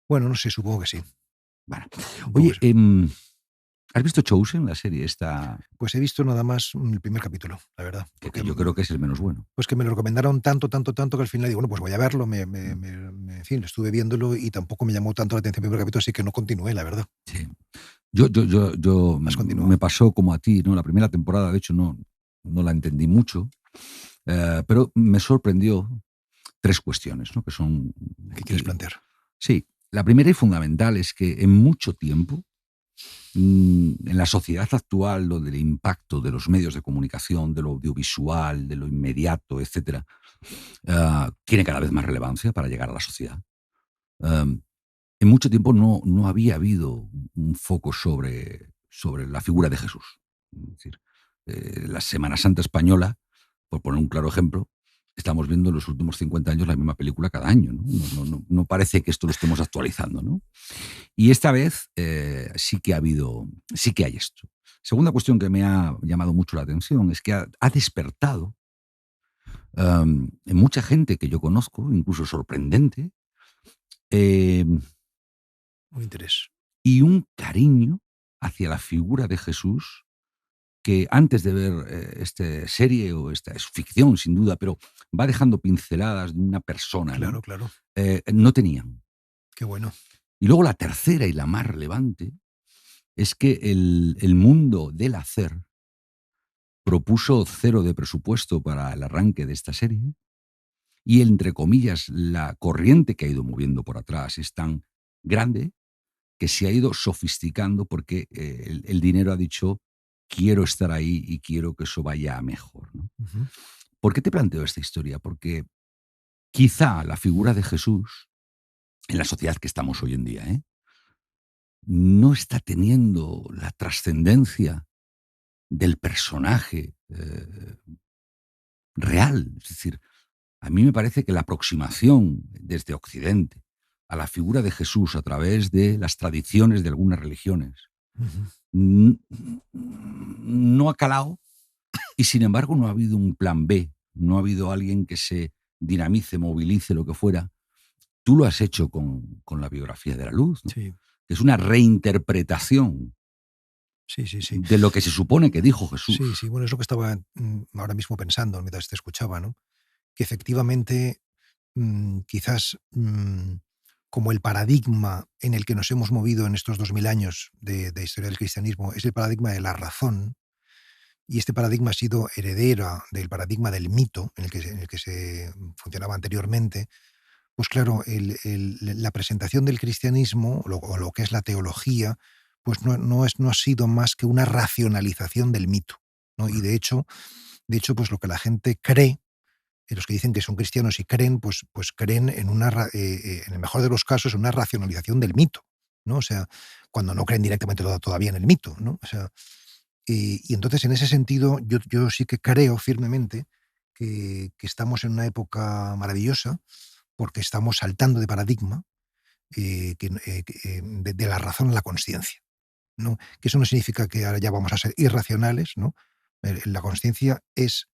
Bueno, no sé, supongo que sí. Bueno. Supongo que Oye, sí. ¿has visto Chosen, la serie esta? Pues he visto nada más el primer capítulo, la verdad. Que yo creo que es el menos bueno. Pues que me lo recomendaron tanto, tanto, tanto que al final digo, bueno, pues voy a verlo. Mm, En fin, estuve viéndolo y tampoco me llamó tanto la atención el primer capítulo, así que no continué, la verdad. sí. Yo ¿Has me continuado? pasó como a ti, ¿no? La primera temporada, de hecho, no la entendí mucho, pero me sorprendió tres cuestiones, ¿no? Que son. ¿Qué quieres plantear? Sí, la primera y fundamental es que en mucho tiempo, en la sociedad actual, lo del impacto de los medios de comunicación, de lo audiovisual, de lo inmediato, etcétera, tiene cada vez más relevancia para llegar a la sociedad. Em, en mucho tiempo no había habido un foco sobre la figura de Jesús. Es decir, la Semana Santa española, por poner un claro ejemplo, estamos viendo en los últimos 50 años la misma película cada año, ¿no? No parece que esto lo estemos actualizando, ¿no? Y esta vez sí que hay esto. Segunda cuestión que me ha llamado mucho la atención es que ha despertado en mucha gente que yo conozco, incluso sorprendente, eh, Un interés. y un cariño hacia la figura de Jesús que antes de ver esta serie, o esta es ficción sin duda, pero va dejando pinceladas de una persona, ¿no? Claro, claro. No tenían. Qué bueno. Y luego la tercera y la más relevante es que el mundo del hacer propuso 0 de presupuesto para el arranque de esta serie y, entre comillas, la corriente que ha ido moviendo por atrás es tan grande que se ha ido sofisticando porque el dinero ha dicho: quiero estar ahí y quiero que eso vaya a mejor, ¿no? Ujú. ¿Por qué te planteo esta historia? Porque quizá la figura de Jesús, en la sociedad que estamos hoy en día, no está teniendo la trascendencia del personaje real. Es decir, a mí me parece que la aproximación desde Occidente a la figura de Jesús a través de las tradiciones de algunas religiones Ujú. n- no ha calado, y sin embargo no ha habido un plan B, no ha habido alguien que se dinamice, movilice, lo que fuera. Tú lo has hecho con la biografía de la luz, ¿no? Sí, Que es una reinterpretación sí, sí, sí. de lo que se supone que dijo Jesús. Sí, sí, bueno, es lo que estaba ahora mismo pensando mientras te escuchaba, ¿no? Que efectivamente, quizás como el paradigma en el que nos hemos movido en estos 2000 años de historia del cristianismo es el paradigma de la razón, y este paradigma ha sido heredera del paradigma del mito en el que se funcionaba anteriormente, pues claro, la presentación del cristianismo o lo que es la teología, pues no ha sido más que una racionalización del mito, ¿no? Y de hecho, pues lo que la gente cree, los que dicen que son cristianos y creen, pues creen en el mejor de los casos, en una racionalización del mito, ¿no? O sea, cuando no creen directamente todavía en el mito, ¿no? O sea, y entonces en ese sentido yo sí que creo firmemente que estamos en una época maravillosa porque estamos saltando de paradigma de la razón a la consciencia, ¿no? Que eso no significa que ahora ya vamos a ser irracionales, ¿no? La consciencia es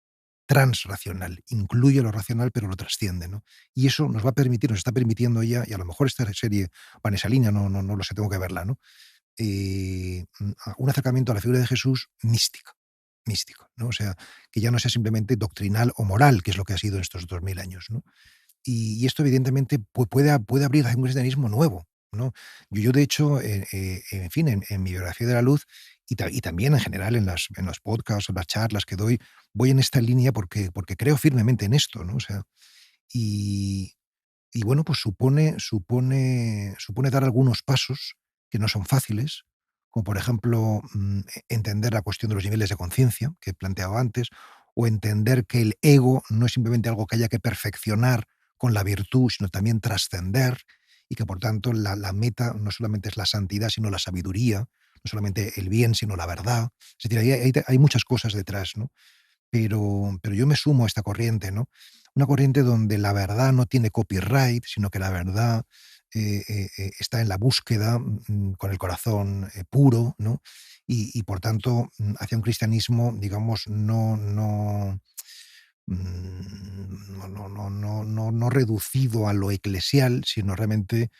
transracional, incluye lo racional, pero lo trasciende, ¿no? Y eso nos va a permitir, nos está permitiendo ya, y a lo mejor esta serie va en esa línea, no lo sé, tengo que verla, ¿no? Un acercamiento a la figura de Jesús místico, ¿no? O sea, que ya no sea simplemente doctrinal o moral, que es lo que ha sido en estos 2000 años, ¿no? Y esto evidentemente puede abrir hacia un cristianismo nuevo, ¿no? Yo de hecho, en fin, en mi biografía de la luz y también en general en los podcasts o las charlas que doy, voy en esta línea porque creo firmemente en esto, ¿no? O sea, y, y bueno, pues supone dar algunos pasos que no son fáciles, como por ejemplo, entender la cuestión de los niveles de conciencia que he planteado antes, o entender que el ego no es simplemente algo que haya que perfeccionar con la virtud, sino también trascender, y que por tanto la meta no solamente es la santidad, sino la sabiduría, no solamente el bien, sino la verdad. Es decir, hay muchas cosas detrás, ¿no? Pero yo me sumo a esta corriente, ¿no? Una corriente donde la verdad no tiene copyright, sino que la verdad está en la búsqueda con el corazón puro, ¿no? Y por tanto, hacia un cristianismo, digamos, no reducido a lo eclesial, sino realmente,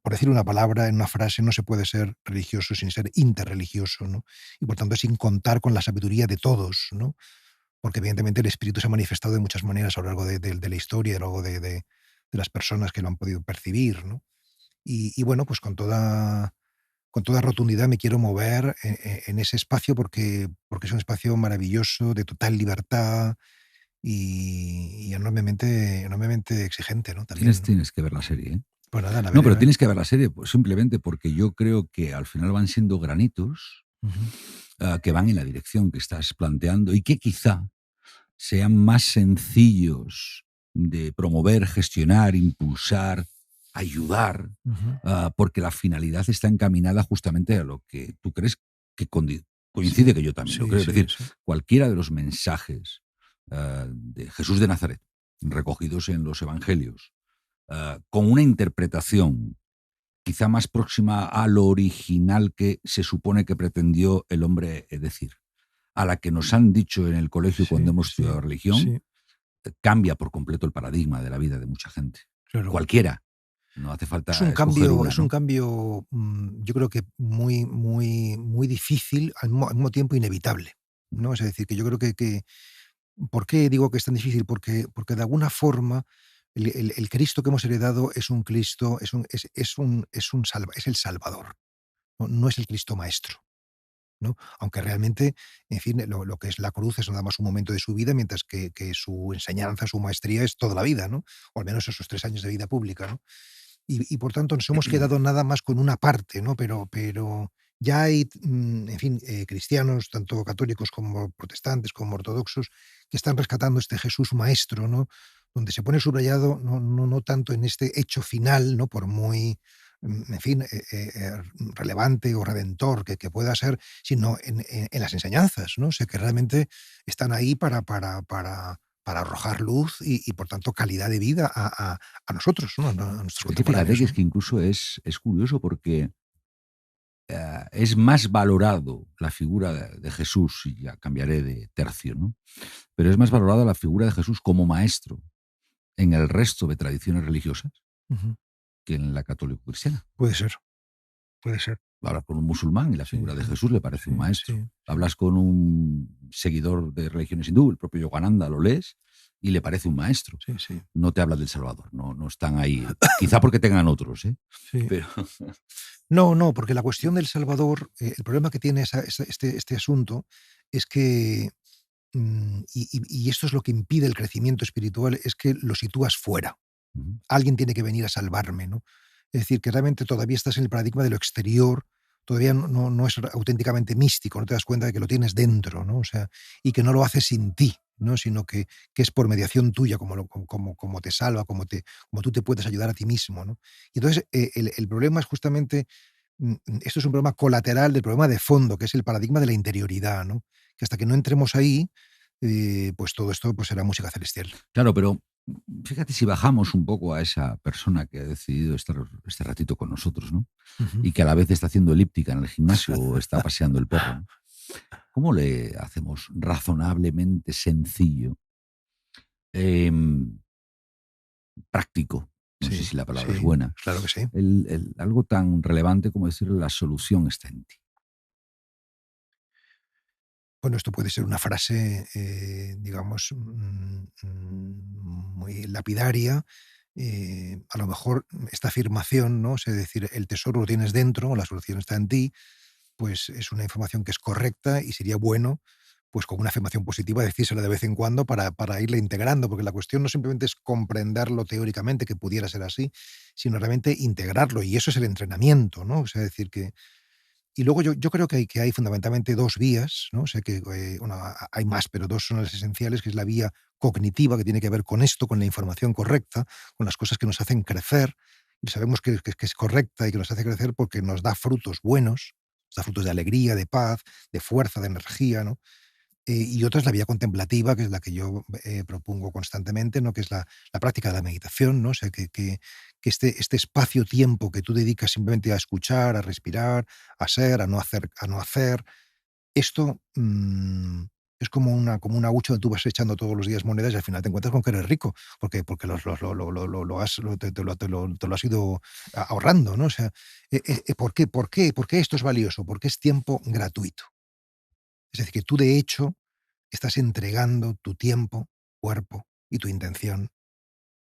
por decir una palabra en una frase, no se puede ser religioso sin ser interreligioso, ¿no? Y por tanto, sin contar con la sabiduría de todos, ¿no? Porque evidentemente el espíritu se ha manifestado de muchas maneras a lo largo de la historia, a lo largo de las personas que lo han podido percibir, ¿no? Y bueno, pues con toda rotundidad me quiero mover en ese espacio porque es un espacio maravilloso, de total libertad y enormemente exigente, ¿no? También, ¿no? Tienes que ver la serie, ¿eh? Pues nada, la No, veré, pero la veré. tienes que ver la serie pues, simplemente porque yo creo que al final van siendo granitos Ujú, que van en la dirección que estás planteando y que quizá sean más sencillos de promover, gestionar, impulsar, ayudar, ujú. porque la finalidad está encaminada justamente a lo que tú crees que Sí, coincide que yo también lo sí, creo. Es sí, decir, sí. cualquiera de los mensajes de Jesús de Nazaret, recogidos en los evangelios, con una interpretación quizá más próxima a lo original que se supone que pretendió el hombre decir, a la que nos han dicho en el colegio cuando Sí, hemos sí, estudiado religión, sí, cambia por completo el paradigma de la vida de mucha gente. claro. Cualquiera. No hace falta escoger una, Es un ¿no? cambio, yo creo que muy difícil, al mismo tiempo inevitable, ¿no? Es decir, que yo creo que ¿por qué digo que es tan difícil? Porque de alguna forma el Cristo que hemos heredado es un Cristo, es el Salvador, no es el Cristo maestro, ¿no? Aunque realmente, en fin, lo que es la cruz es nada más un momento de su vida, mientras que su enseñanza, su maestría es toda la vida, ¿no? O al menos esos 3 años de vida pública, ¿no? Y por tanto nos hemos quedado nada más con una parte, ¿no? Pero ya hay, en fin, cristianos, tanto católicos como protestantes, como ortodoxos, que están rescatando este Jesús maestro, ¿no? Donde se pone subrayado no tanto en este hecho final, ¿no? Por muy, en fin, relevante o redentor que pueda ser, sino en las enseñanzas, ¿no? O sea, que realmente están ahí para arrojar luz y, por tanto, calidad de vida a nosotros, ¿no? A nuestros Pero es que fíjate contemporáneos, que es ¿no? que incluso es curioso porque es más valorado la figura de Jesús, y ya cambiaré de tercio, ¿no? Pero es más valorada la figura de Jesús como maestro en el resto de tradiciones religiosas Ujú. que en la católico-cristiana. Puede ser, puede ser. Hablas con un musulmán y la Sí, figura de sí, Jesús le parece un sí, maestro. sí, sí, Hablas con un seguidor de religiones hindú, el propio Yogananda, lo lees y le parece un maestro. sí, sí, No te habla del Salvador, no están ahí. Quizá porque tengan otros, ¿eh? sí. Pero No, porque la cuestión del Salvador, el problema que tiene este asunto es que, y esto es lo que impide el crecimiento espiritual, es que lo sitúas fuera. ujú, Alguien tiene que venir a salvarme, ¿no? Es decir, que realmente todavía estás en el paradigma de lo exterior, todavía no es auténticamente místico, no te das cuenta de que lo tienes dentro, ¿no? O sea, y que no lo haces sin ti, ¿no? Sino que es por mediación tuya como te salva, como tú te puedes ayudar a ti mismo, ¿no? Y entonces, el problema es justamente, esto es un problema colateral del problema de fondo, que es el paradigma de la interioridad, ¿no? Que hasta que no entremos ahí, pues todo esto pues será música celestial. Claro, pero fíjate si bajamos un poco a esa persona que ha decidido estar este ratito con nosotros, ¿no? Ujú. Y que a la vez está haciendo elíptica en el gimnasio o está paseando el perro, ¿no? ¿Cómo le hacemos razonablemente sencillo, em, práctico, no sé Sí, si la palabra es sí, buena, claro que sí. algo tan relevante como decirle la solución está en ti? Bueno, esto puede ser una frase, digamos, muy lapidaria. A lo mejor esta afirmación, ¿no? O sea, decir, el tesoro lo tienes dentro, o la solución está en ti, pues es una información que es correcta y sería bueno, pues con una afirmación positiva, decírsela de vez en cuando para irla integrando, porque la cuestión no simplemente es comprenderlo teóricamente, que pudiera ser así, sino realmente integrarlo, y eso es el entrenamiento, ¿no? O sea, decir que y luego yo creo que hay fundamentalmente 2 vías, ¿no? O sea que, bueno, hay más, pero 2 son las esenciales, que es la vía cognitiva, que tiene que ver con esto, con la información correcta, con las cosas que nos hacen crecer, y sabemos que es correcta y que nos hace crecer porque nos da frutos buenos, nos da frutos de alegría, de paz, de fuerza, de energía, ¿no? Y otra es la vía contemplativa, que es la que yo, propongo constantemente, ¿no? Que es la práctica de la meditación, ¿no? O sea, que este espacio-tiempo que tú dedicas simplemente a escuchar, a respirar, a ser, a no hacer, esto, es como una hucha donde tú vas echando todos los días monedas y al final te encuentras con que eres rico, porque lo has te lo has ido ahorrando, ¿no? O sea, ¿por qué? ¿Por qué? ¿Por qué esto es valioso? Porque es tiempo gratuito. Es decir, que tú de hecho estás entregando tu tiempo, cuerpo y tu intención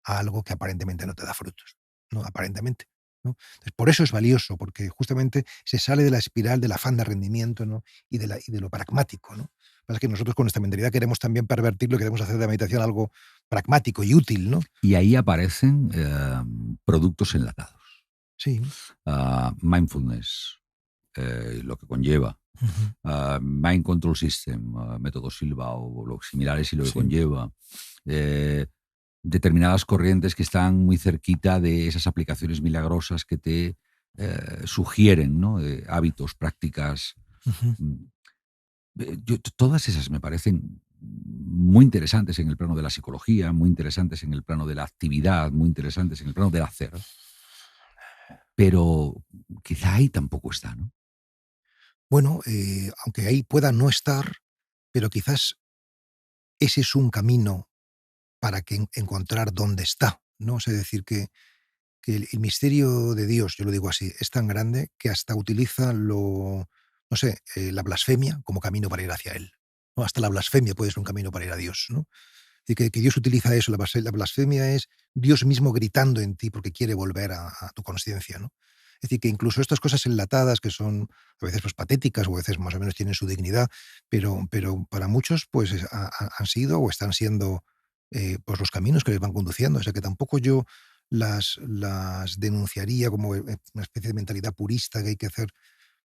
a algo que aparentemente no te da frutos, ¿no? Aparentemente, ¿no? Entonces, por eso es valioso, porque justamente se sale de la espiral del afán de rendimiento, ¿no? Y de lo pragmático, ¿no? Lo que pasa es que nosotros con nuestra mentalidad queremos también pervertirlo y queremos hacer de la meditación algo pragmático y útil, ¿no? Y ahí aparecen productos enlatados. Sí. Mindfulness, lo que conlleva. Ujú. Mind Control System, método Silva o los similares y lo que Sí. conlleva. eh, Determinadas corrientes que están muy cerquita de esas aplicaciones milagrosas que te sugieren, ¿no? Hábitos, prácticas. Ujú. mm, Todas esas me parecen muy interesantes en el plano de la psicología, muy interesantes en el plano de la actividad, muy interesantes en el plano del hacer, pero quizá ahí tampoco está, ¿no? Bueno, aunque ahí pueda no estar, pero quizás ese es un camino para que encontrar dónde está, ¿no? O sea, decir que el misterio de Dios, yo lo digo así, es tan grande que hasta utiliza no sé, la blasfemia como camino para ir hacia Él, ¿no? Hasta la blasfemia puede ser un camino para ir a Dios, ¿no? Y que Dios utiliza eso, la blasfemia es Dios mismo gritando en ti porque quiere volver a tu consciencia, ¿no? Es decir, que incluso estas cosas enlatadas que son a veces pues patéticas o a veces más o menos tienen su dignidad, pero para muchos pues han sido o están siendo pues los caminos que les van conduciendo. O sea que tampoco yo las denunciaría como una especie de mentalidad purista que hay que hacer.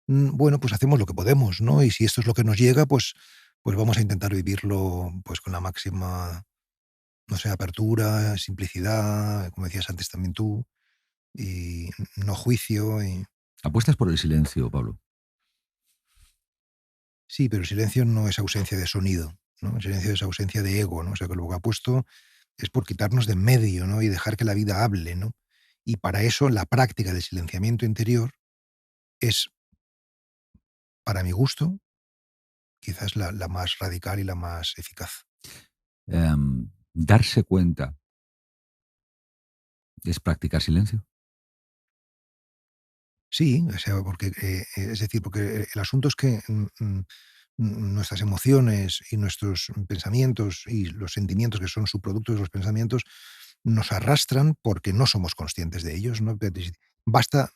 Bueno, pues hacemos lo que podemos, ¿no? Y si esto es lo que nos llega, pues vamos a intentar vivirlo pues con la máxima, no sé, apertura, simplicidad, como decías antes también tú, y no juicio. Apuestas por el silencio, Pablo. Sí, pero el silencio no es ausencia de sonido, ¿no? El silencio es ausencia de ego, ¿no? O sea, que lo que ha puesto es por quitarnos de en medio, ¿no? Y dejar que la vida hable, ¿no? Y para eso la práctica del silenciamiento interior es, para mi gusto, quizás la más radical y la más eficaz. Darse cuenta es practicar silencio. Sí, o sea, porque, es decir, porque el asunto es que, nuestras emociones y nuestros pensamientos y los sentimientos que son subproductos de los pensamientos nos arrastran porque no somos conscientes de ellos, ¿no? Basta,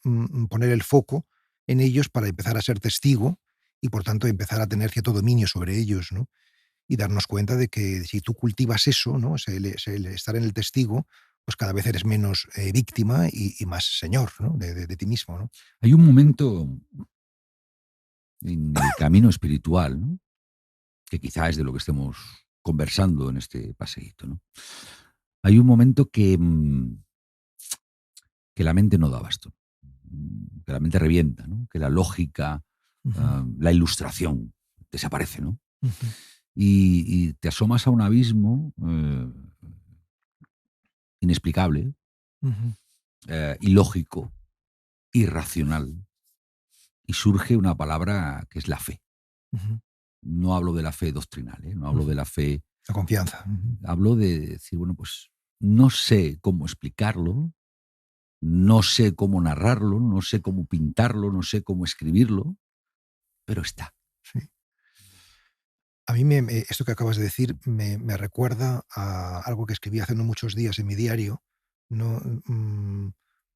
poner el foco en ellos para empezar a ser testigo y, por tanto, empezar a tener cierto dominio sobre ellos, ¿no? Y darnos cuenta de que si tú cultivas eso, ¿no? El estar en el testigo, pues cada vez eres menos, víctima y más señor, ¿no? De ti mismo, ¿no? Hay un momento en el camino espiritual, ¿no? Que quizá es de lo que estemos conversando en este paseíto, ¿no? Hay un momento que la mente no da abasto, que la mente revienta, ¿no? Que la lógica, Ujú, la ilustración desaparece, ¿no? ujú. y te asomas a un abismo inexplicable, Ujú, ilógico, irracional, y surge una palabra que es la fe. ujú, No hablo de la fe doctrinal, no hablo de ujú. la fe, La confianza. Ujú, hablo de decir, bueno, pues no sé cómo explicarlo, no sé cómo narrarlo, no sé cómo pintarlo, no sé cómo escribirlo, pero está. sí. A mí esto que acabas de decir me recuerda a algo que escribí hace no muchos días en mi diario, ¿no?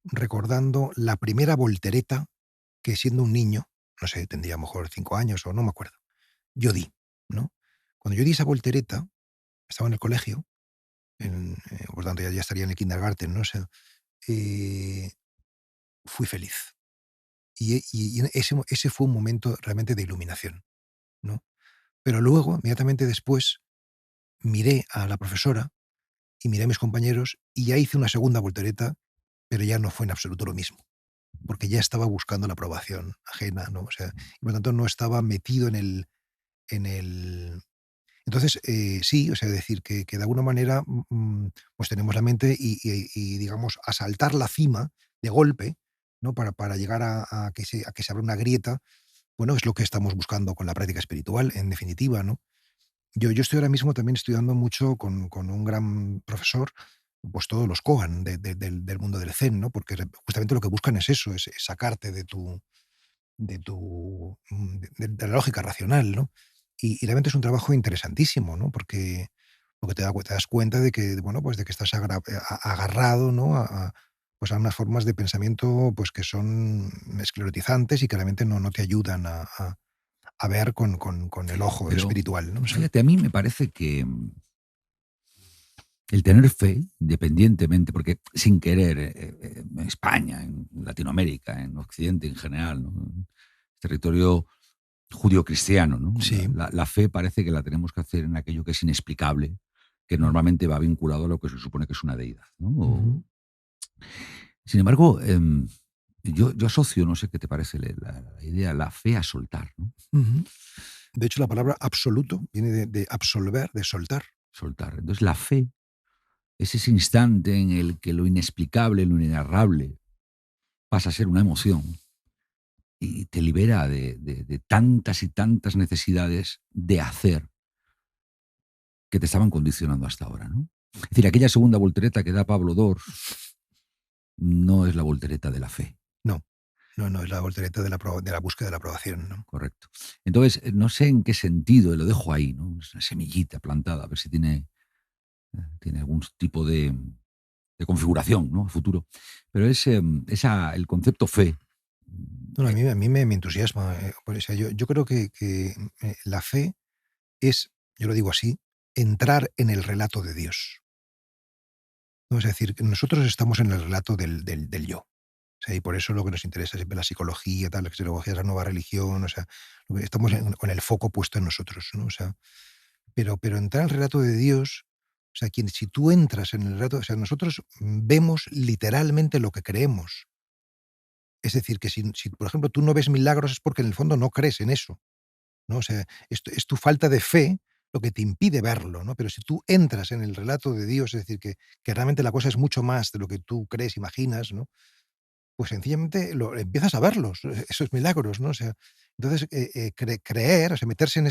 Recordando la primera voltereta que siendo un niño, no sé, tendría a lo mejor 5 años o no me acuerdo, yo di, ¿no? Cuando yo di esa voltereta, estaba en el colegio, por tanto ya estaría en el kindergarten, ¿no? O sea, eh, fui feliz. Y ese fue un momento realmente de iluminación, ¿no? Pero luego, inmediatamente después, miré a la profesora y miré a mis compañeros y ya hice una segunda voltereta, pero ya no fue en absoluto lo mismo, porque ya estaba buscando la aprobación ajena, ¿no? O sea, y por lo tanto no estaba metido en el. Entonces, sí, o sea, decir que de alguna manera, pues tenemos la mente y digamos, asaltar la cima de golpe, ¿no? Para llegar a que se abra una grieta, bueno, es lo que estamos buscando con la práctica espiritual, en definitiva, ¿no? Yo estoy ahora mismo también estudiando mucho con un gran profesor, pues todos los koan del mundo del Zen, ¿no? Porque justamente lo que buscan es eso, es sacarte de la lógica racional, ¿no? Y realmente es un trabajo interesantísimo, ¿no? Porque te das cuenta de que, bueno, pues de que estás agarrado, ¿no? Pues a unas formas de pensamiento pues que son esclerotizantes y que realmente no te ayudan a ver con el ojo Pero espiritual, ¿no? O sea, fíjate, a mí me parece que el tener fe, independientemente, porque sin querer, en España, en Latinoamérica, en Occidente en general, ¿no? Territorio judío-cristiano, ¿no? sí. La fe parece que la tenemos que hacer en aquello que es inexplicable, que Ujú, normalmente va vinculado a lo que se supone que es una deidad, ¿no? ujú, Sin embargo, yo asocio, no sé qué te parece la idea, la fe a soltar, ¿no? ujú. De hecho, la palabra absoluto viene de absolver, de soltar. Soltar. Entonces, la fe es ese instante en el que lo inexplicable, lo inenarrable, pasa a ser una emoción y te libera de tantas y tantas necesidades de hacer que te estaban condicionando hasta ahora, ¿no? Es decir, aquella segunda voltereta que da Pablo Dors no es la voltereta de la fe, No, no, es la voltereta de la búsqueda de la aprobación, ¿no? correcto. Entonces, no sé en qué sentido, y lo dejo ahí, ¿no? Es una semillita plantada, a ver si tiene algún tipo de configuración, ¿no? A futuro. Pero es el concepto fe. No, no, a mí me entusiasma, o sea, yo creo que la fe es, yo lo digo así, entrar en el relato de Dios, ¿no? Es decir, que nosotros estamos en el relato del yo. O sea, y por eso lo que nos interesa siempre la psicología, tal, la psicología es la nueva religión, o sea, estamos con el foco puesto en nosotros, ¿no? O sea, pero entrar en el relato de Dios, o sea, si tú entras en el relato, o sea, nosotros vemos literalmente lo que creemos. Es decir, que si, por ejemplo, tú no ves milagros es porque en el fondo no crees en eso, ¿no? O sea, es tu falta de fe lo que te impide verlo, ¿no? Pero si tú entras en el relato de Dios, es decir, que realmente la cosa es mucho más de lo que tú crees, imaginas, ¿no? Pues sencillamente empiezas a verlos, esos milagros, ¿no? O sea, entonces, creer, o sea, meterse en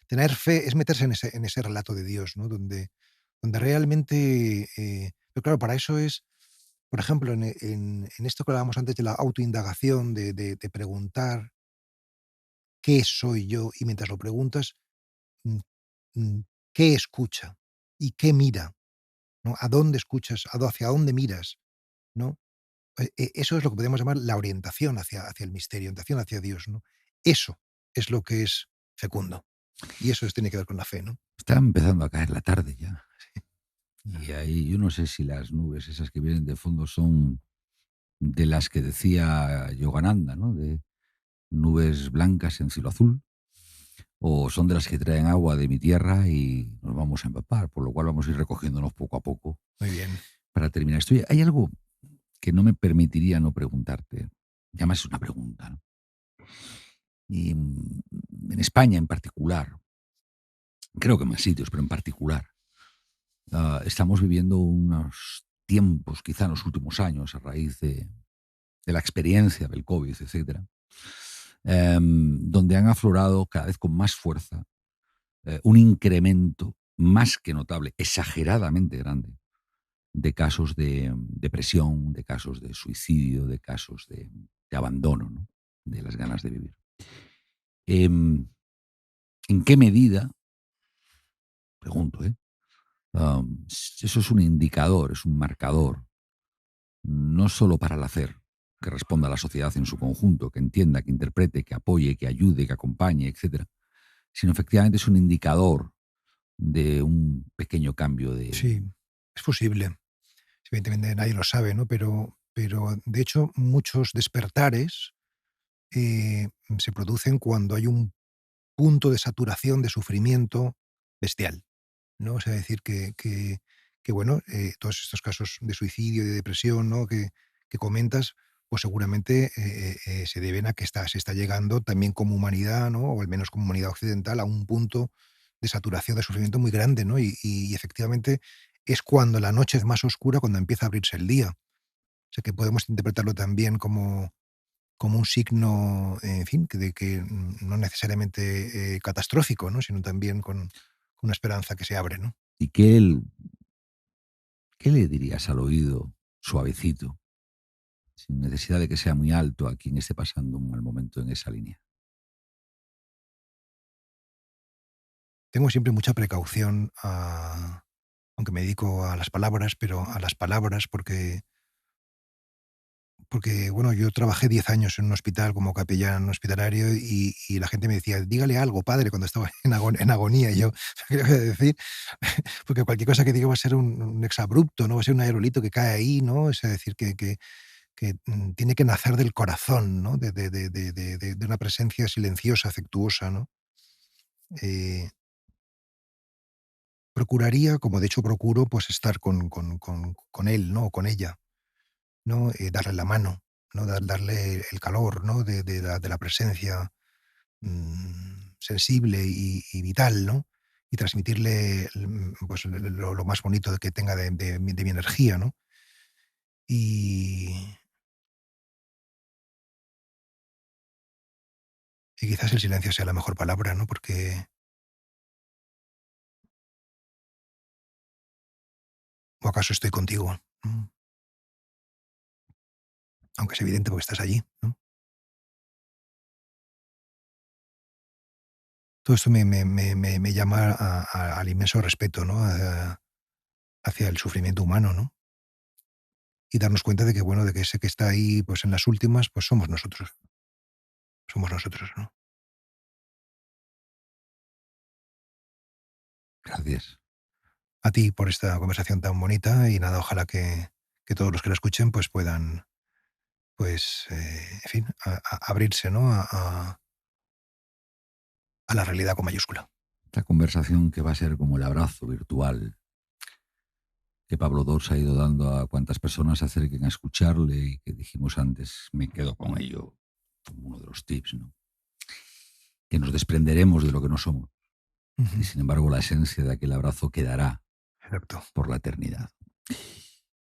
tener fe es meterse en ese relato de Dios, ¿no? Donde realmente, pero claro, para eso es, por ejemplo, en esto que hablábamos antes de la autoindagación, de preguntar qué soy yo, y mientras lo preguntas, mm, qué escucha y qué mira, ¿no? ¿A dónde escuchas? ¿Hacia dónde miras? ¿No? Eso es lo que podemos llamar la orientación hacia el misterio, orientación hacia Dios, ¿no? Eso es lo que es fecundo. Y eso tiene que ver con la fe, ¿no? Está empezando a caer la tarde ya. Y ahí yo no sé si las nubes esas que vienen de fondo son de las que decía Yogananda, ¿no? De nubes blancas en cielo azul, o son de las que traen agua de mi tierra y nos vamos a empapar, por lo cual vamos a ir recogiéndonos poco a poco Muy bien. para terminar esto. Hay algo que no me permitiría no preguntarte, y además es una pregunta, ¿no? Y en España en particular, creo que en más sitios, pero en particular, estamos viviendo unos tiempos, quizá en los últimos años, a raíz de la experiencia del COVID, etcétera, donde han aflorado cada vez con más fuerza un incremento más que notable, exageradamente grande, de casos de depresión, de casos de suicidio, de casos de abandono, ¿no? De las ganas de vivir. Em, ¿En qué medida, pregunto, eso es un indicador, es un marcador, no solo para el hacer, que responda a la sociedad en su conjunto, que entienda, que interprete, que apoye, que ayude, que acompañe, etcétera, sino efectivamente es un indicador de un pequeño cambio de... Sí, es posible. Evidentemente nadie lo sabe, ¿no? Pero de hecho muchos despertares se producen cuando hay un punto de saturación de sufrimiento bestial, ¿no? O sea, decir que bueno, todos estos casos de suicidio y de depresión, ¿no? Que comentas, pues seguramente se deben a que se está llegando también como humanidad, ¿no? O al menos como humanidad occidental, a un punto de saturación de sufrimiento muy grande, ¿no? Y efectivamente es cuando la noche es más oscura, cuando empieza a abrirse el día. O sea, que podemos interpretarlo también como un signo, en fin, que de que no necesariamente catastrófico, ¿no? Sino también con una esperanza que se abre, ¿no? ¿Y qué le dirías al oído suavecito, sin necesidad de que sea muy alto, a quien esté pasando un mal momento en esa línea? Tengo siempre mucha precaución, aunque me dedico a las palabras, pero a las palabras porque, bueno, yo trabajé 10 años en un hospital como capellán hospitalario y la gente me decía: "Dígale algo, padre", cuando estaba en agonía. Y yo, ¿qué le voy a decir? Porque cualquier cosa que diga va a ser un exabrupto, ¿no? Va a ser un aerolito que cae ahí, ¿no? Es decir, que tiene que nacer del corazón, ¿no? De una presencia silenciosa, afectuosa, ¿no? Eh, Procuraría, como de hecho procuro, pues estar con él, ¿no? O con ella, ¿no? Darle la mano, ¿no? Darle el calor, ¿no? De la presencia, sensible y vital, ¿no? Y transmitirle, pues, lo más bonito que tenga de mi energía, ¿no? Y y quizás el silencio sea la mejor palabra, ¿no? Porque ¿o acaso estoy contigo? ¿No? Aunque es evidente porque estás allí, ¿no? Todo esto me llama al inmenso respeto, ¿no? Hacia el sufrimiento humano, ¿no? Y darnos cuenta de que, bueno, de que ese que está ahí, pues, en las últimas, pues, somos nosotros, ¿no? Gracias. A ti por esta conversación tan bonita y nada, ojalá que todos los que la escuchen, pues, puedan, pues, en fin, abrirse, ¿no? A la realidad con mayúscula. Esta conversación que va a ser como el abrazo virtual que Pablo Dors ha ido dando a cuantas personas se acerquen a escucharle y que dijimos antes, me quedo con ello como uno de los tips, ¿no? Que nos desprenderemos de lo que no somos Ujú, y sin embargo la esencia de aquel abrazo quedará exacto. por la eternidad.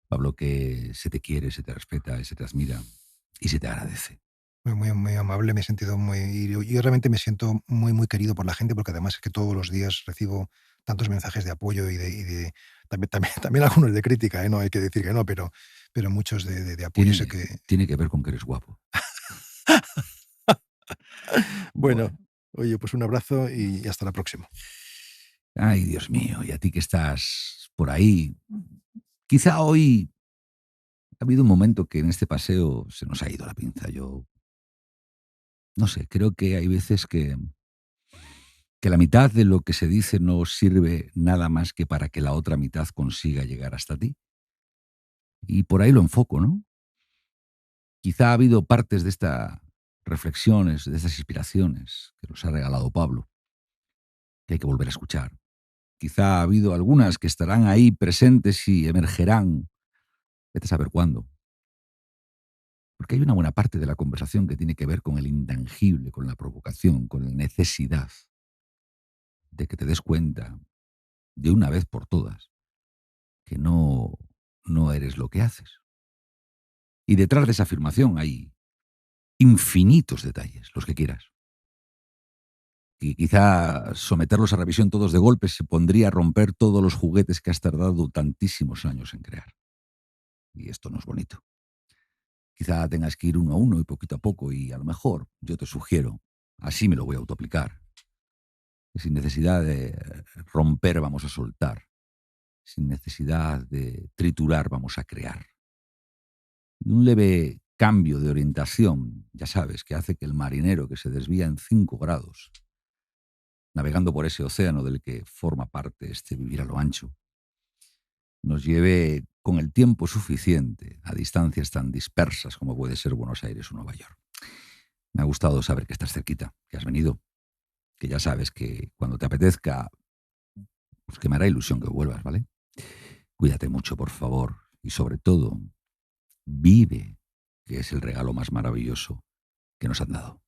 Pablo, que se te quiere, se te respeta, se te admira y se te agradece. Muy amable, me he sentido muy y yo realmente me siento muy, muy querido por la gente, porque además es que todos los días recibo tantos mensajes de apoyo y de también algunos de crítica, no hay que decir que no, pero muchos de apoyo. Sé Tiene, que tiene que ver con que eres guapo. bueno, Bueno. oye, pues un abrazo y hasta la próxima. Ay, Dios mío, y a ti que estás por ahí, quizá hoy ha habido un momento que en este paseo se nos ha ido la pinza. Yo no sé, creo que hay veces que la mitad de lo que se dice no sirve nada más que para que la otra mitad consiga llegar hasta ti. Y por ahí lo enfoco, ¿no? Quizá ha habido partes de estas reflexiones, de estas inspiraciones que nos ha regalado Pablo, que hay que volver a escuchar. Quizá ha habido algunas que estarán ahí presentes y emergerán, vete a saber cuándo. Porque hay una buena parte de la conversación que tiene que ver con el intangible, con la provocación, con la necesidad. de que te des cuenta de una vez por todas que no eres lo que haces. Y detrás de esa afirmación hay infinitos detalles, los que quieras. Y quizá someterlos a revisión todos de golpe se pondría a romper todos los juguetes que has tardado tantísimos años en crear. Y esto no es bonito. Quizá tengas que ir uno a uno y poquito a poco, y a lo mejor yo te sugiero, así me lo voy a autoaplicar, que sin necesidad de romper vamos a soltar, sin necesidad de triturar vamos a crear. Y un leve cambio de orientación, ya sabes, que hace que el marinero que se desvía en 5 grados, navegando por ese océano del que forma parte este vivir a lo ancho, nos lleve con el tiempo suficiente a distancias tan dispersas como puede ser Buenos Aires o Nueva York. Me ha gustado saber que estás cerquita, que has venido, que ya sabes que cuando te apetezca, pues que me hará ilusión que vuelvas, ¿vale? Cuídate mucho, por favor, y sobre todo, vive, que es el regalo más maravilloso que nos han dado.